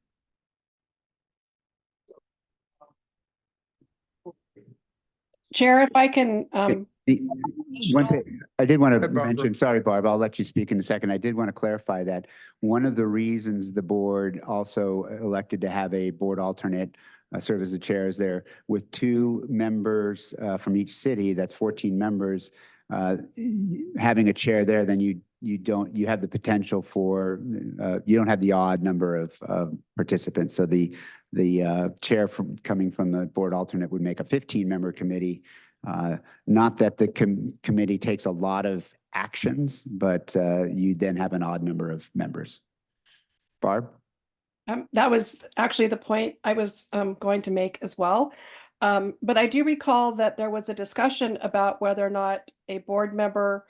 Chair, if I can, One thing I did want to mention, sorry, Barb, I'll let you speak in a second. I did want to clarify that one of the reasons the board also elected to have a board alternate serve as the chair is there with 2 members from each city, that's 14 members, having a chair there, then you have the potential for, you don't have the odd number of participants. So the chair coming from the board alternate would make a 15-member committee. Not that the committee takes a lot of actions, but you then have an odd number of members. Barb? That was actually the point I was going to make as well. But I do recall that there was a discussion about whether or not a board member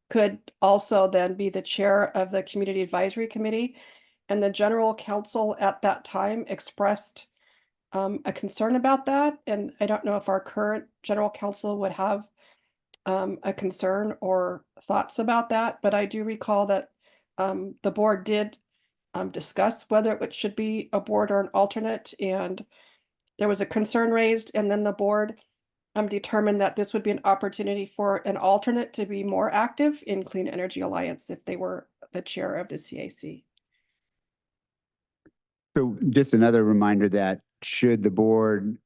could also then be the chair of the Community Advisory Committee. And the general counsel at that time expressed a concern about that. And I don't know if our current general counsel would have a concern or thoughts about that, but I do recall that the board did discuss whether it should be a board or an alternate, and there was a concern raised, and then the board determined that this would be an opportunity for an alternate to be more active in Clean Energy Alliance if they were the chair of the CAC. So just another reminder that should the board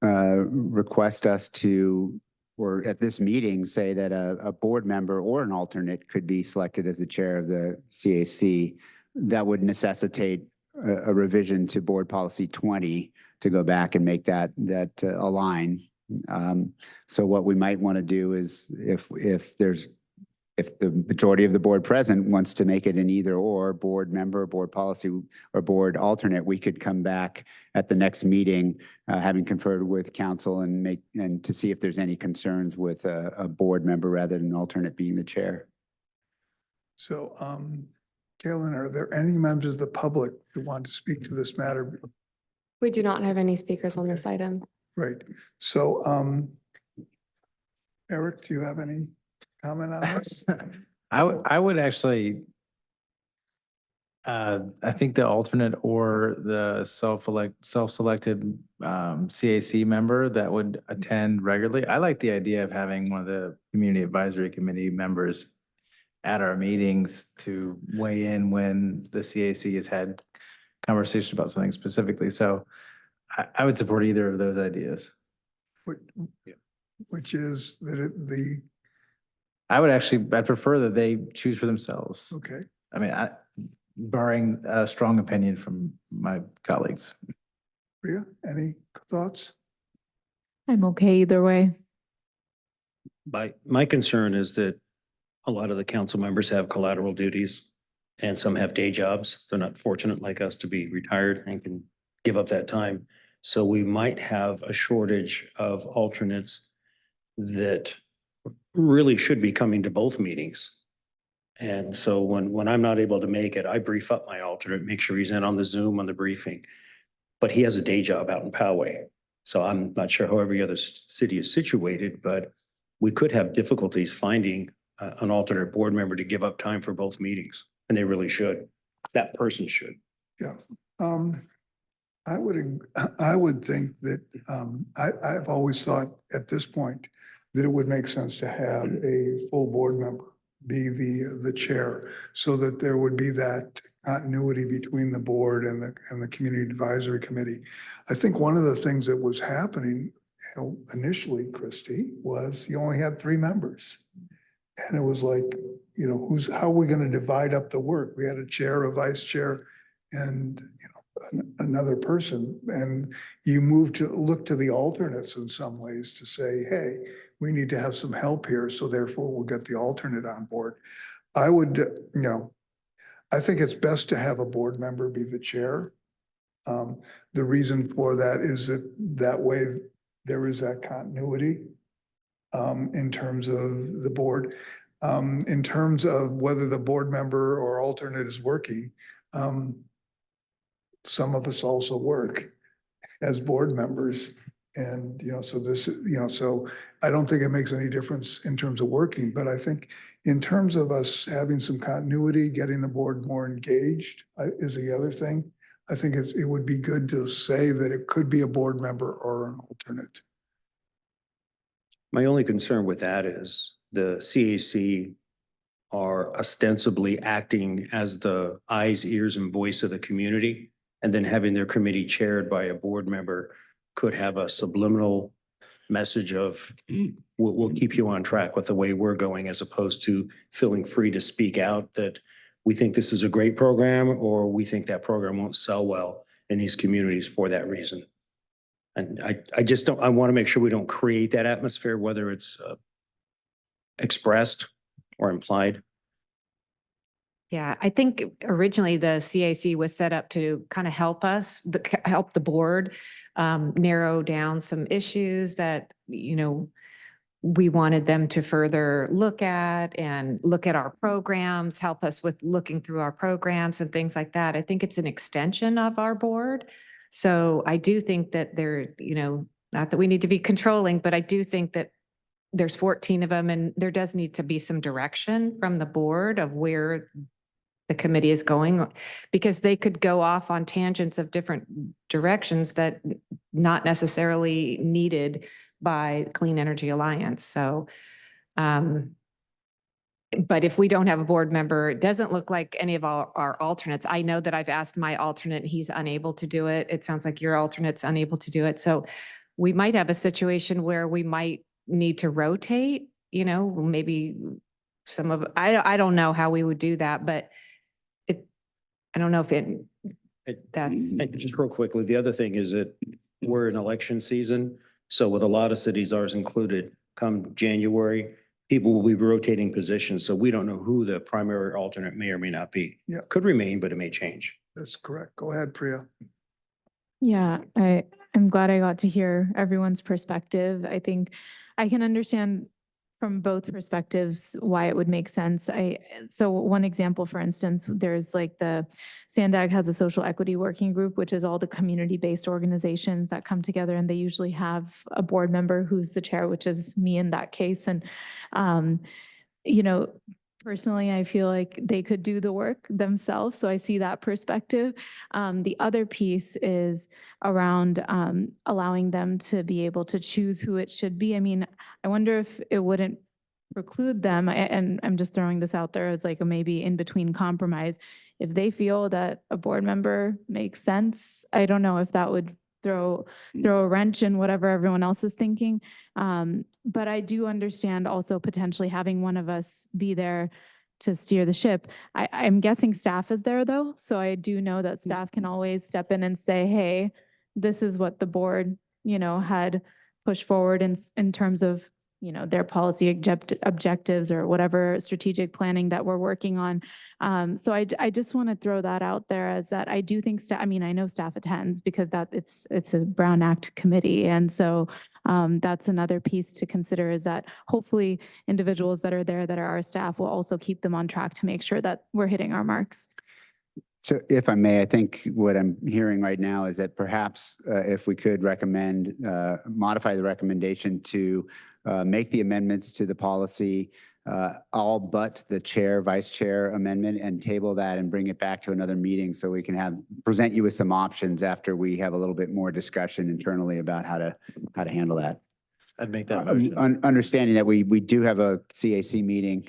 request us to, or at this meeting, say that a board member or an alternate could be selected as the chair of the CAC, that would necessitate a revision to Board Policy 20 to go back and make that align. So what we might want to do is if the majority of the board present wants to make it an either or board member, board policy, or board alternate, we could come back at the next meeting, having conferred with council and to see if there's any concerns with a board member rather than an alternate being the chair. So, Kaylin, are there any members of the public who want to speak to this matter? We do not have any speakers on this item. Right. So, Eric, do you have any comment on this? I would actually, I think the alternate or the self-selected CAC member that would attend regularly. I like the idea of having one of the Community Advisory Committee members at our meetings to weigh in when the CAC has had conversation about something specifically. So I would support either of those ideas. Which is that I'd prefer that they choose for themselves. okay. I mean, barring a strong opinion from my colleagues. Priya, any thoughts? I'm okay either way. My concern is that a lot of the council members have collateral duties and some have day jobs. They're not fortunate like us to be retired and can give up that time. So we might have a shortage of alternates that really should be coming to both meetings. And so when I'm not able to make it, I brief up my alternate, make sure he's in on the Zoom on the briefing. But he has a day job out in Poway. So I'm not sure how every other city is situated, but we could have difficulties finding an alternate board member to give up time for both meetings. And they really should. That person should. Yeah. I would think that I've always thought at this point that it would make sense to have a full board member be the chair, so that there would be that continuity between the board and the Community Advisory Committee. I think one of the things that was happening initially, Christy, was you only had 3 members. And it was like, how are we going to divide up the work? We had a chair, a vice chair, and, another person. And you move to look to the alternates in some ways to say, hey, we need to have some help here. So therefore we'll get the alternate on board. I would, I think it's best to have a board member be the chair. The reason for that is that way there is that continuity in terms of the board. In terms of whether the board member or alternate is working, some of us also work as board members. And, so I don't think it makes any difference in terms of working, but I think in terms of us having some continuity, getting the board more engaged is the other thing. I think it would be good to say that it could be a board member or an alternate. My only concern with that is the CAC are ostensibly acting as the eyes, ears, and voice of the community, and then having their committee chaired by a board member could have a subliminal message of we'll keep you on track with the way we're going, as opposed to feeling free to speak out that we think this is a great program or we think that program won't sell well in these communities for that reason. And I want to make sure we don't create that atmosphere, whether it's expressed or implied. Yeah, I think originally the CAC was set up to kind of help us, help the board narrow down some issues that, we wanted them to further look at and look at our programs, help us with looking through our programs and things like that. I think it's an extension of our board. So I do think that not that we need to be controlling, but I do think that there's 14 of them and there does need to be some direction from the board of where the committee is going, because they could go off on tangents of different directions that not necessarily needed by Clean Energy Alliance. So, but if we don't have a board member, it doesn't look like any of our alternates. I know that I've asked my alternate, he's unable to do it. It sounds like your alternate's unable to do it. So we might have a situation where we might need to rotate, maybe some of, I don't know how we would do that, but I don't know if that's. And just real quickly, the other thing is that we're in election season. So with a lot of cities, ours included, come January, people will be rotating positions. So we don't know who the primary or alternate may or may not be. Yeah. Could remain, but it may change. That's correct. Go ahead, Priya. Yeah, I'm glad I got to hear everyone's perspective. I think I can understand from both perspectives why it would make sense. So one example, for instance, there's like the SANDAG has a social equity working group, which is all the community-based organizations that come together, and they usually have a board member who's the chair, which is me in that case. And, personally, I feel like they could do the work themselves. So I see that perspective. The other piece is around allowing them to be able to choose who it should be. I mean, I wonder if it wouldn't preclude them, and I'm just throwing this out there as like a maybe in between compromise. If they feel that a board member makes sense, I don't know if that would throw a wrench in whatever everyone else is thinking. But I do understand also potentially having one of us be there to steer the ship. I'm guessing staff is there though. So I do know that staff can always step in and say, hey, this is what the board, had pushed forward in terms of, their policy objectives or whatever strategic planning that we're working on. So I just want to throw that out there as that I do think I know staff attends because it's a Brown Act committee. And so that's another piece to consider, is that hopefully individuals that are there that are our staff will also keep them on track to make sure that we're hitting our marks. So if I may, I think what I'm hearing right now is that perhaps if we could modify the recommendation to make the amendments to the policy, all but the chair, vice chair amendment, and table that and bring it back to another meeting so we can present you with some options after we have a little bit more discussion internally about how to handle that. I'd make that motion. Understanding that we do have a CAC meeting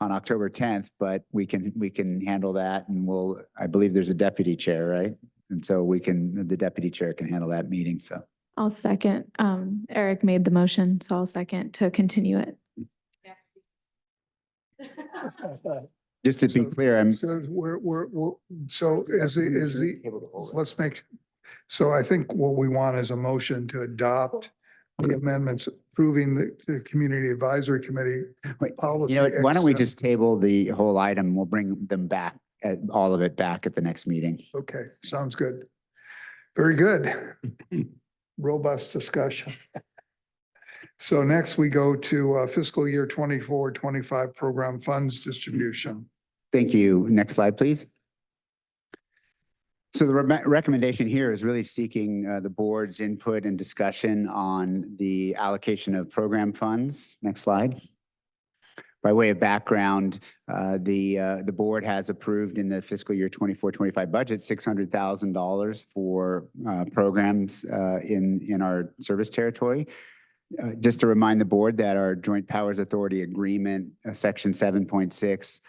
on October 10th, but we can handle that, and I believe there's a deputy chair, right? And so the deputy chair can handle that meeting, so. I'll second. Eric made the motion, so I'll second to continue it. Just to be clear, so I think what we want is a motion to adopt the amendments approving the Community Advisory Committee policy. Why don't we just table the whole item? We'll bring them back, all of it back at the next meeting. Okay, sounds good. Very good. Robust discussion. So next we go to fiscal year 24-25 program funds distribution. Thank you. Next slide, please. So the recommendation here is really seeking the board's input and discussion on the allocation of program funds. Next slide. By way of background, the board has approved in the fiscal year 24-25 budget $600,000 for programs in our service territory. Just to remind the board that our Joint Powers Authority Agreement, Section 7.6,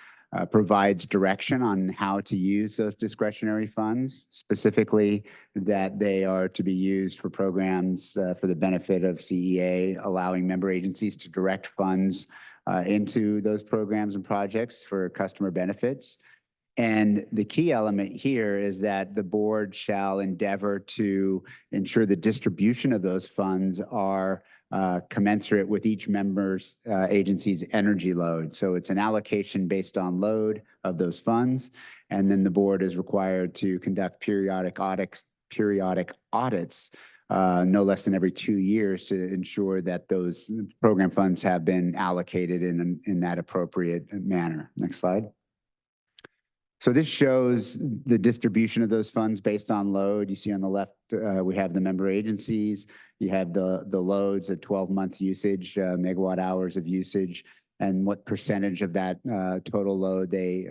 provides direction on how to use those discretionary funds, specifically that they are to be used for programs for the benefit of CEA, allowing member agencies to direct funds into those programs and projects for customer benefits. And the key element here is that the board shall endeavor to ensure the distribution of those funds are commensurate with each member's agency's energy load. So it's an allocation based on load of those funds. And then the board is required to conduct periodic audits no less than every 2 years to ensure that those program funds have been allocated in that appropriate manner. Next slide. So this shows the distribution of those funds based on load. You see on the left, we have the member agencies. You have the loads at 12-month usage, megawatt hours of usage, and what percentage of that total load they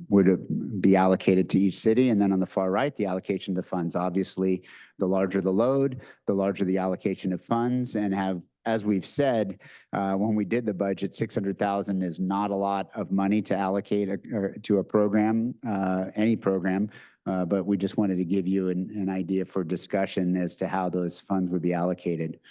would be allocated to each city. And then on the far right, the allocation of the funds. Obviously, the larger the load, the larger the allocation of funds, and have, as we've said, when we did the budget, 600,000 is not a lot of money to allocate to a program, any program, but we just wanted to give you an idea for discussion as to how those funds would be allocated.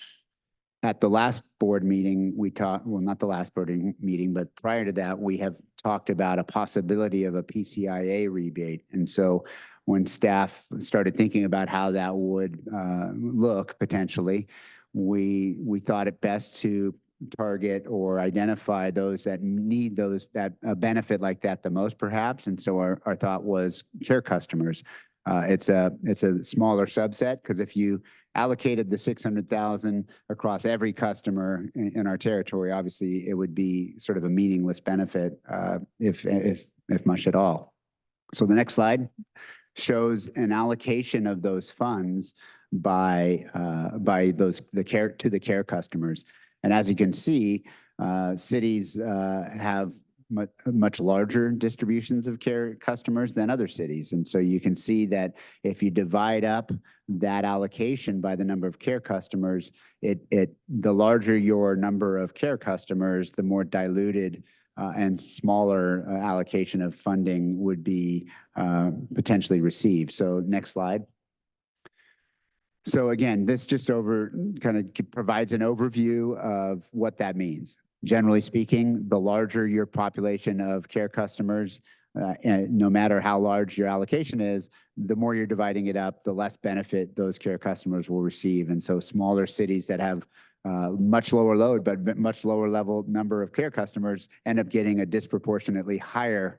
At the last board meeting, we talked, well, not the last board meeting, but prior to that, we have talked about a possibility of a PCIA rebate. And so when staff started thinking about how that would look potentially, we thought it best to target or identify those that need that benefit like that the most, perhaps. And so our thought was care customers. It's a smaller subset, because if you allocated the 600,000 across every customer in our territory, obviously it would be sort of a meaningless benefit, if much at all. So the next slide shows an allocation of those funds by the care customers. And as you can see, cities have much larger distributions of care customers than other cities. And so you can see that if you divide up that allocation by the number of care customers, the larger your number of care customers, the more diluted and smaller allocation of funding would be potentially received. So next slide. So again, this just kind of provides an overview of what that means. Generally speaking, the larger your population of care customers, no matter how large your allocation is, the more you're dividing it up, the less benefit those care customers will receive. And so smaller cities that have much lower load, but much lower level number of care customers end up getting a disproportionately higher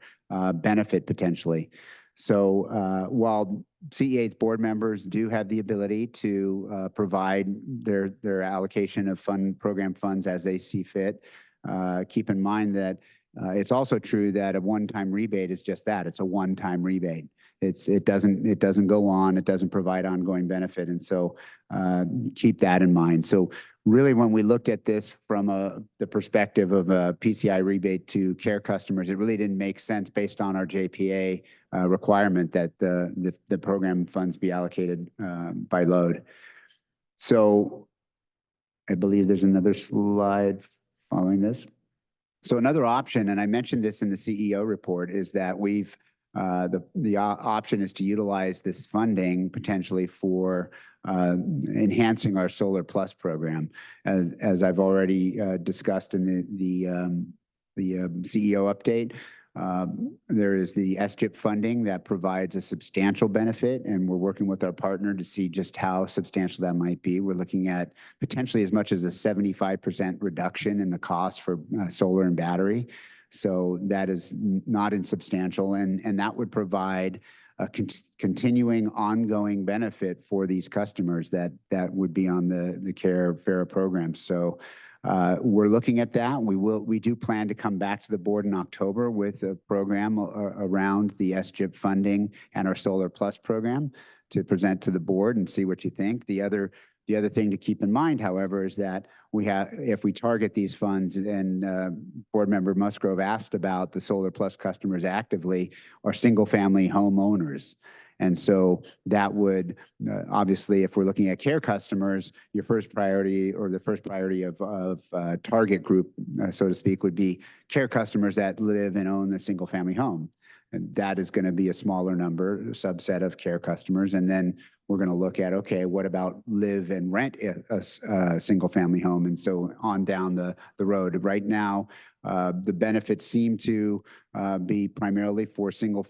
benefit potentially. So while CEA's board members do have the ability to provide their allocation of program funds as they see fit, keep in mind that it's also true that a one-time rebate is just that. It's a one-time rebate. It doesn't go on. It doesn't provide ongoing benefit. And so keep that in mind. So really, when we looked at this from the perspective of a PCI rebate to care customers, it really didn't make sense based on our JPA requirement that the program funds be allocated by load. So I believe there's another slide following this. So another option, and I mentioned this in the CEO report, is that the option is to utilize this funding potentially for enhancing our Solar Plus program. As I've already discussed in the CEO update, there is the SCHIP funding that provides a substantial benefit, and we're working with our partner to see just how substantial that might be. We're looking at potentially as much as a 75% reduction in the cost for solar and battery. So that is not insubstantial, and that would provide a continuing ongoing benefit for these customers that would be on the Care FARA program. So we're looking at that. We do plan to come back to the board in October with a program around the SCHIP funding and our Solar Plus program to present to the board and see what you think. The other thing to keep in mind, however, is that if we target these funds, and board member Musgrove asked about the Solar Plus customers actively, are single family homeowners. And so that would obviously, if we're looking at care customers, your first priority, or the first priority of target group, so to speak, would be care customers that live and own a single family home. And that is going to be a smaller number, a subset of care customers. And then we're going to look at, okay, what about live and rent a single family home? And so on down the road. Right now, the benefits seem to be primarily for single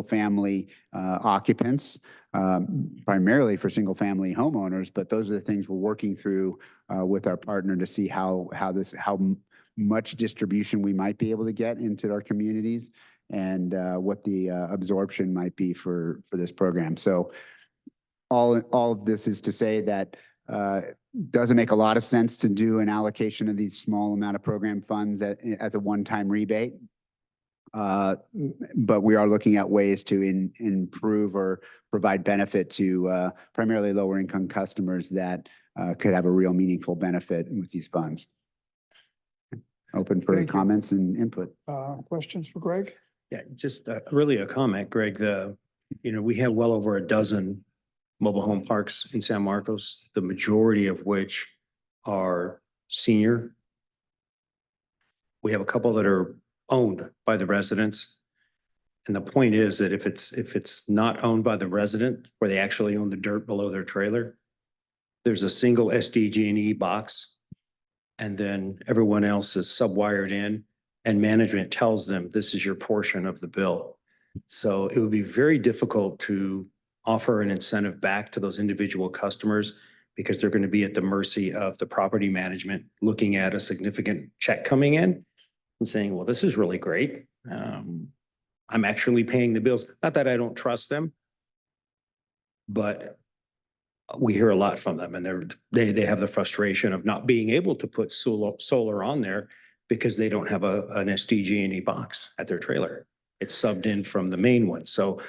family occupants. primarily for single-family homeowners, but those are the things we're working through with our partner to see how much distribution we might be able to get into our communities and what the absorption might be for this program. So all of this is to say that doesn't make a lot of sense to do an allocation of these small amount of program funds as a one-time rebate. But we are looking at ways to improve or provide benefit to primarily lower income customers that could have a real meaningful benefit with these funds. Open for Thank you. comments and input. Questions for Greg? Yeah, just really a comment, Greg. We have well over a dozen mobile home parks in San Marcos, the majority of which are senior. We have a couple that are owned by the residents. And the point is that if it's not owned by the resident, where they actually own the dirt below their trailer, there's a single SDG&E box, and then everyone else is subwired in, and management tells them this is your portion of the bill. So it would be very difficult to offer an incentive back to those individual customers because they're going to be at the mercy of the property management looking at a significant check coming in and saying, well, this is really great. I'm actually paying the bills. Not that I don't trust them, but we hear a lot from them, and they have the frustration of not being able to put solar on there because they don't have an SDG&E box at their trailer. It's subbed in from the main one. So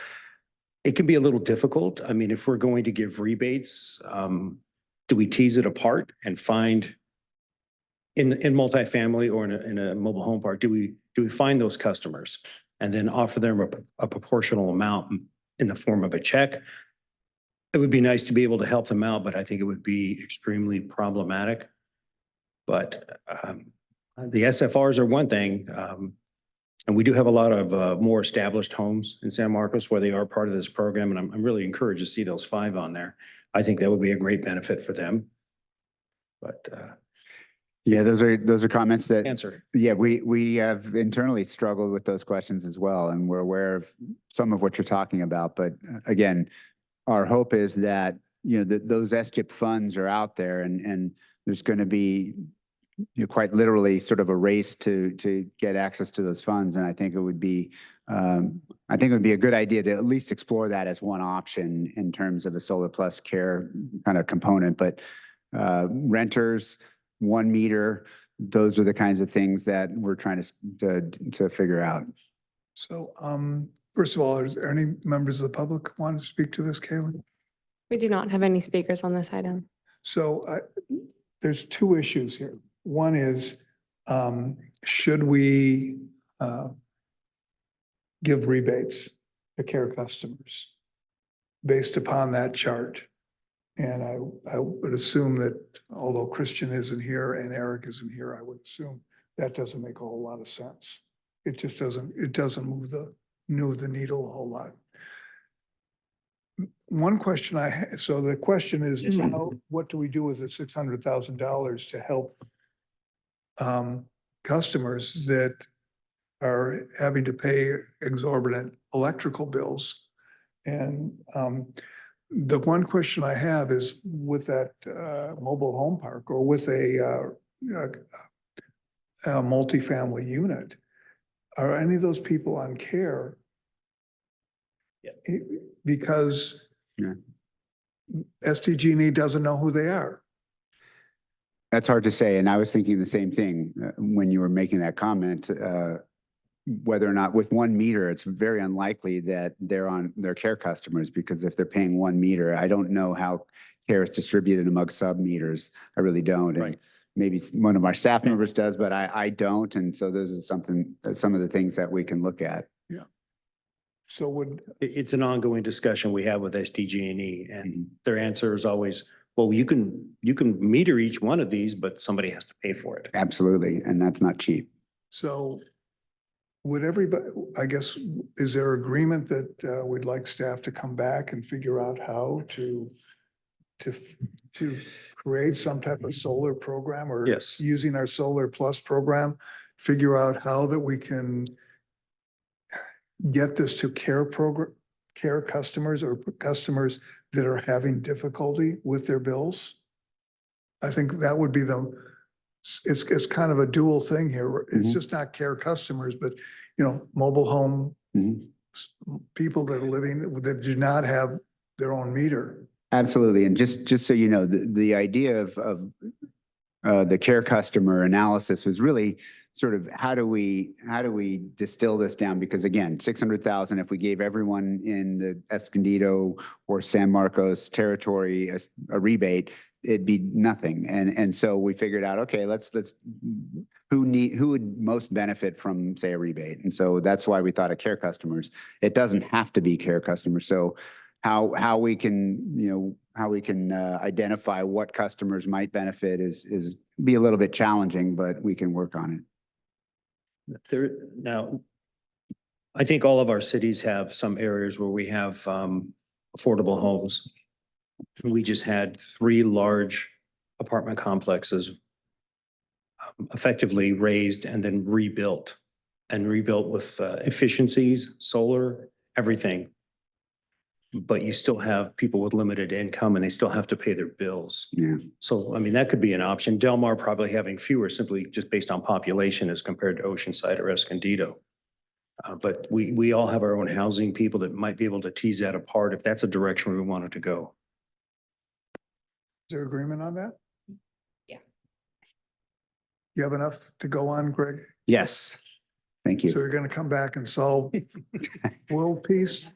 it can be a little difficult. I mean, if we're going to give rebates, do we tease it apart and find in multifamily or in a mobile home park, do we find those customers and then offer them a proportional amount in the form of a check? It would be nice to be able to help them out, but I think it would be extremely problematic. But the SFRs are one thing. And we do have a lot of more established homes in San Marcos where they are part of this program. And I'm really encouraged to see those 5 on there. I think that would be a great benefit for them. But yeah, those are comments that answer. Yeah, we have internally struggled with those questions as well. And we're aware of some of what you're talking about. But again, our hope is that, those SCHIP funds are out there and there's going to be quite literally sort of a race to get access to those funds. And I think it would be a good idea to at least explore that as one option in terms of a solar plus care kind of component. But renters, 1 meter, those are the kinds of things that we're trying to figure out. So first of all, is there any members of the public want to speak to this, Kayla? We do not have any speakers on this item. So there's 2 issues here. One is, should we give rebates to care customers based upon that chart? And I would assume that although Christian isn't here and Eric isn't here, I would assume that doesn't make a whole lot of sense. It just doesn't move the needle a whole lot. One question so the question is what do we do with the $600,000 to help customers that are having to pay exorbitant electrical bills? And the one question I have is with that mobile home park or with a multifamily unit, are any of those people on care? Yeah. Because SDG&E doesn't know who they are. That's hard to say. And I was thinking the same thing when you were making that comment. Whether or not with 1 meter, it's very unlikely that they're care customers, because if they're paying 1 meter, I don't know how care is distributed among sub meters. I really don't. Right. And maybe one of our staff members does, but I don't. And so those are some of the things that we can look at. Yeah. So it's an ongoing discussion we have with SDG&E, and their answer is always, well, you can meter each one of these, but somebody has to pay for it. Absolutely. And that's not cheap. So would everybody, I guess, is there agreement that we'd like staff to come back and figure out how to create some type of solar program, or Yes. using our Solar Plus program, figure out how that we can get this to care care customers or customers that are having difficulty with their bills. I think that would be it's kind of a dual thing here. It's Mhm. just not care customers, but, mobile home Mhm. people that are living, that do not have their own meter. Absolutely. And just so you know, the idea of the care customer analysis was really sort of how do we distill this down? Because again, 600,000, if we gave everyone in the Escondido or San Marcos territory a rebate, it'd be nothing. And so we figured out, okay, let's who would most benefit from, say, a rebate? And so that's why we thought of care customers. It doesn't have to be care customers. So how we can, identify what customers might benefit is be a little bit challenging, but we can work on it. Now, I think all of our cities have some areas where we have affordable homes. We just had 3 large apartment complexes effectively raised and then rebuilt with efficiencies, solar, everything. But you still have people with limited income and they still have to pay their bills. Yeah. So, I mean, that could be an option. Del Mar probably having fewer simply just based on population as compared to Oceanside or Escondido. But we all have our own housing people that might be able to tease that apart if that's a direction we wanted to go. Is there agreement on that? Yeah. You have enough to go on, Greg? Yes. Thank So you. you're going to come back and solve world peace?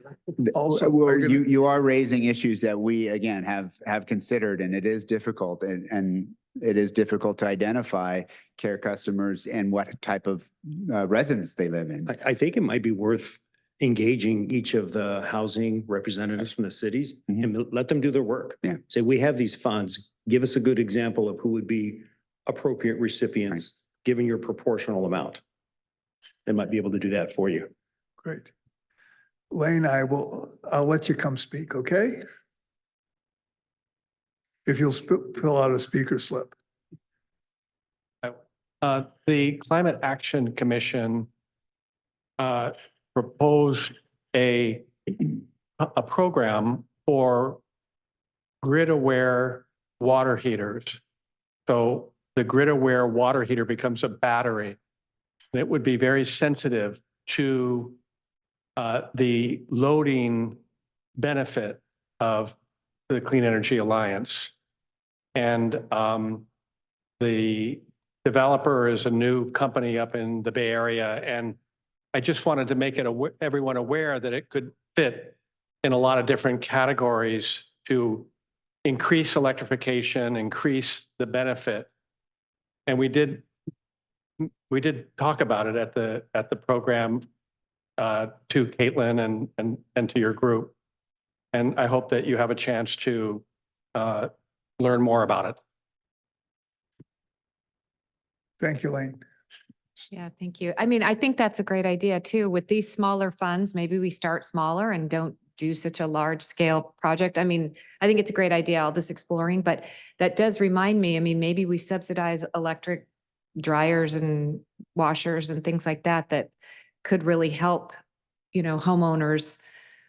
Also, Well, are you gonna- you are raising issues that we, again, have considered, and it is difficult, and it is difficult to identify care customers and what type of residence they live in. I think it might be worth engaging each of the housing representatives from the cities and let them do their work. Yeah. Say, we have these funds. Give us a good example of who would be appropriate recipients, given your proportional amount. They might be able to do that for you. Great. Lane, I'll let you come speak, okay? If you'll fill out a speaker slip. The Climate Action Commission proposed a program for grid-aware water heaters. So the grid-aware water heater becomes a battery. It would be very sensitive to the loading benefit of the Clean Energy Alliance. And the developer is a new company up in the Bay Area. And I just wanted to make it everyone aware that it could fit in a lot of different categories to increase electrification, increase the benefit. And we did talk about it at the program to Caitlin and to your group. And I hope that you have a chance to learn more about it. Thank you, Lane. Yeah, thank you. I mean, I think that's a great idea too. With these smaller funds, maybe we start smaller and don't do such a large scale project. I mean, I think it's a great idea, all this exploring, but that does remind me, I mean, maybe we subsidize electric dryers and washers and things like that, that could really help, homeowners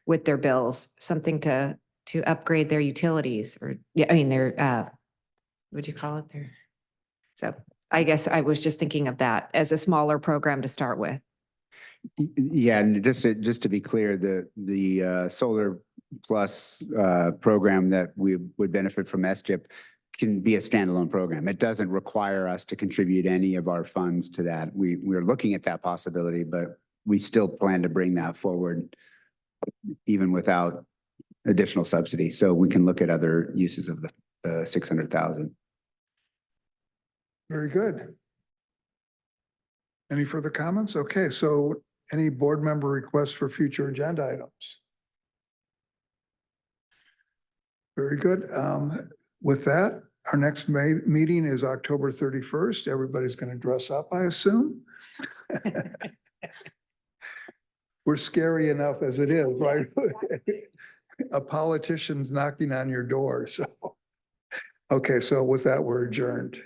with their bills, something to upgrade their utilities or, yeah, I mean, their, what'd you call it there? So I guess I was just thinking of that as a smaller program to start with. Yeah, and just to be clear, the Solar Plus program that we would benefit from SGIP can be a standalone program. It doesn't require us to contribute any of our funds to that. We're looking at that possibility, but we still plan to bring that forward even without additional subsidy. So we can look at other uses of the 600,000. Very good. Any further comments? Okay, so any board member requests for future agenda items? Very good. With that, our next meeting is October 31st. Everybody's going to dress up, I assume. We're scary enough as it is, right? A politician's knocking on your door, so. Okay, so with that, we're adjourned.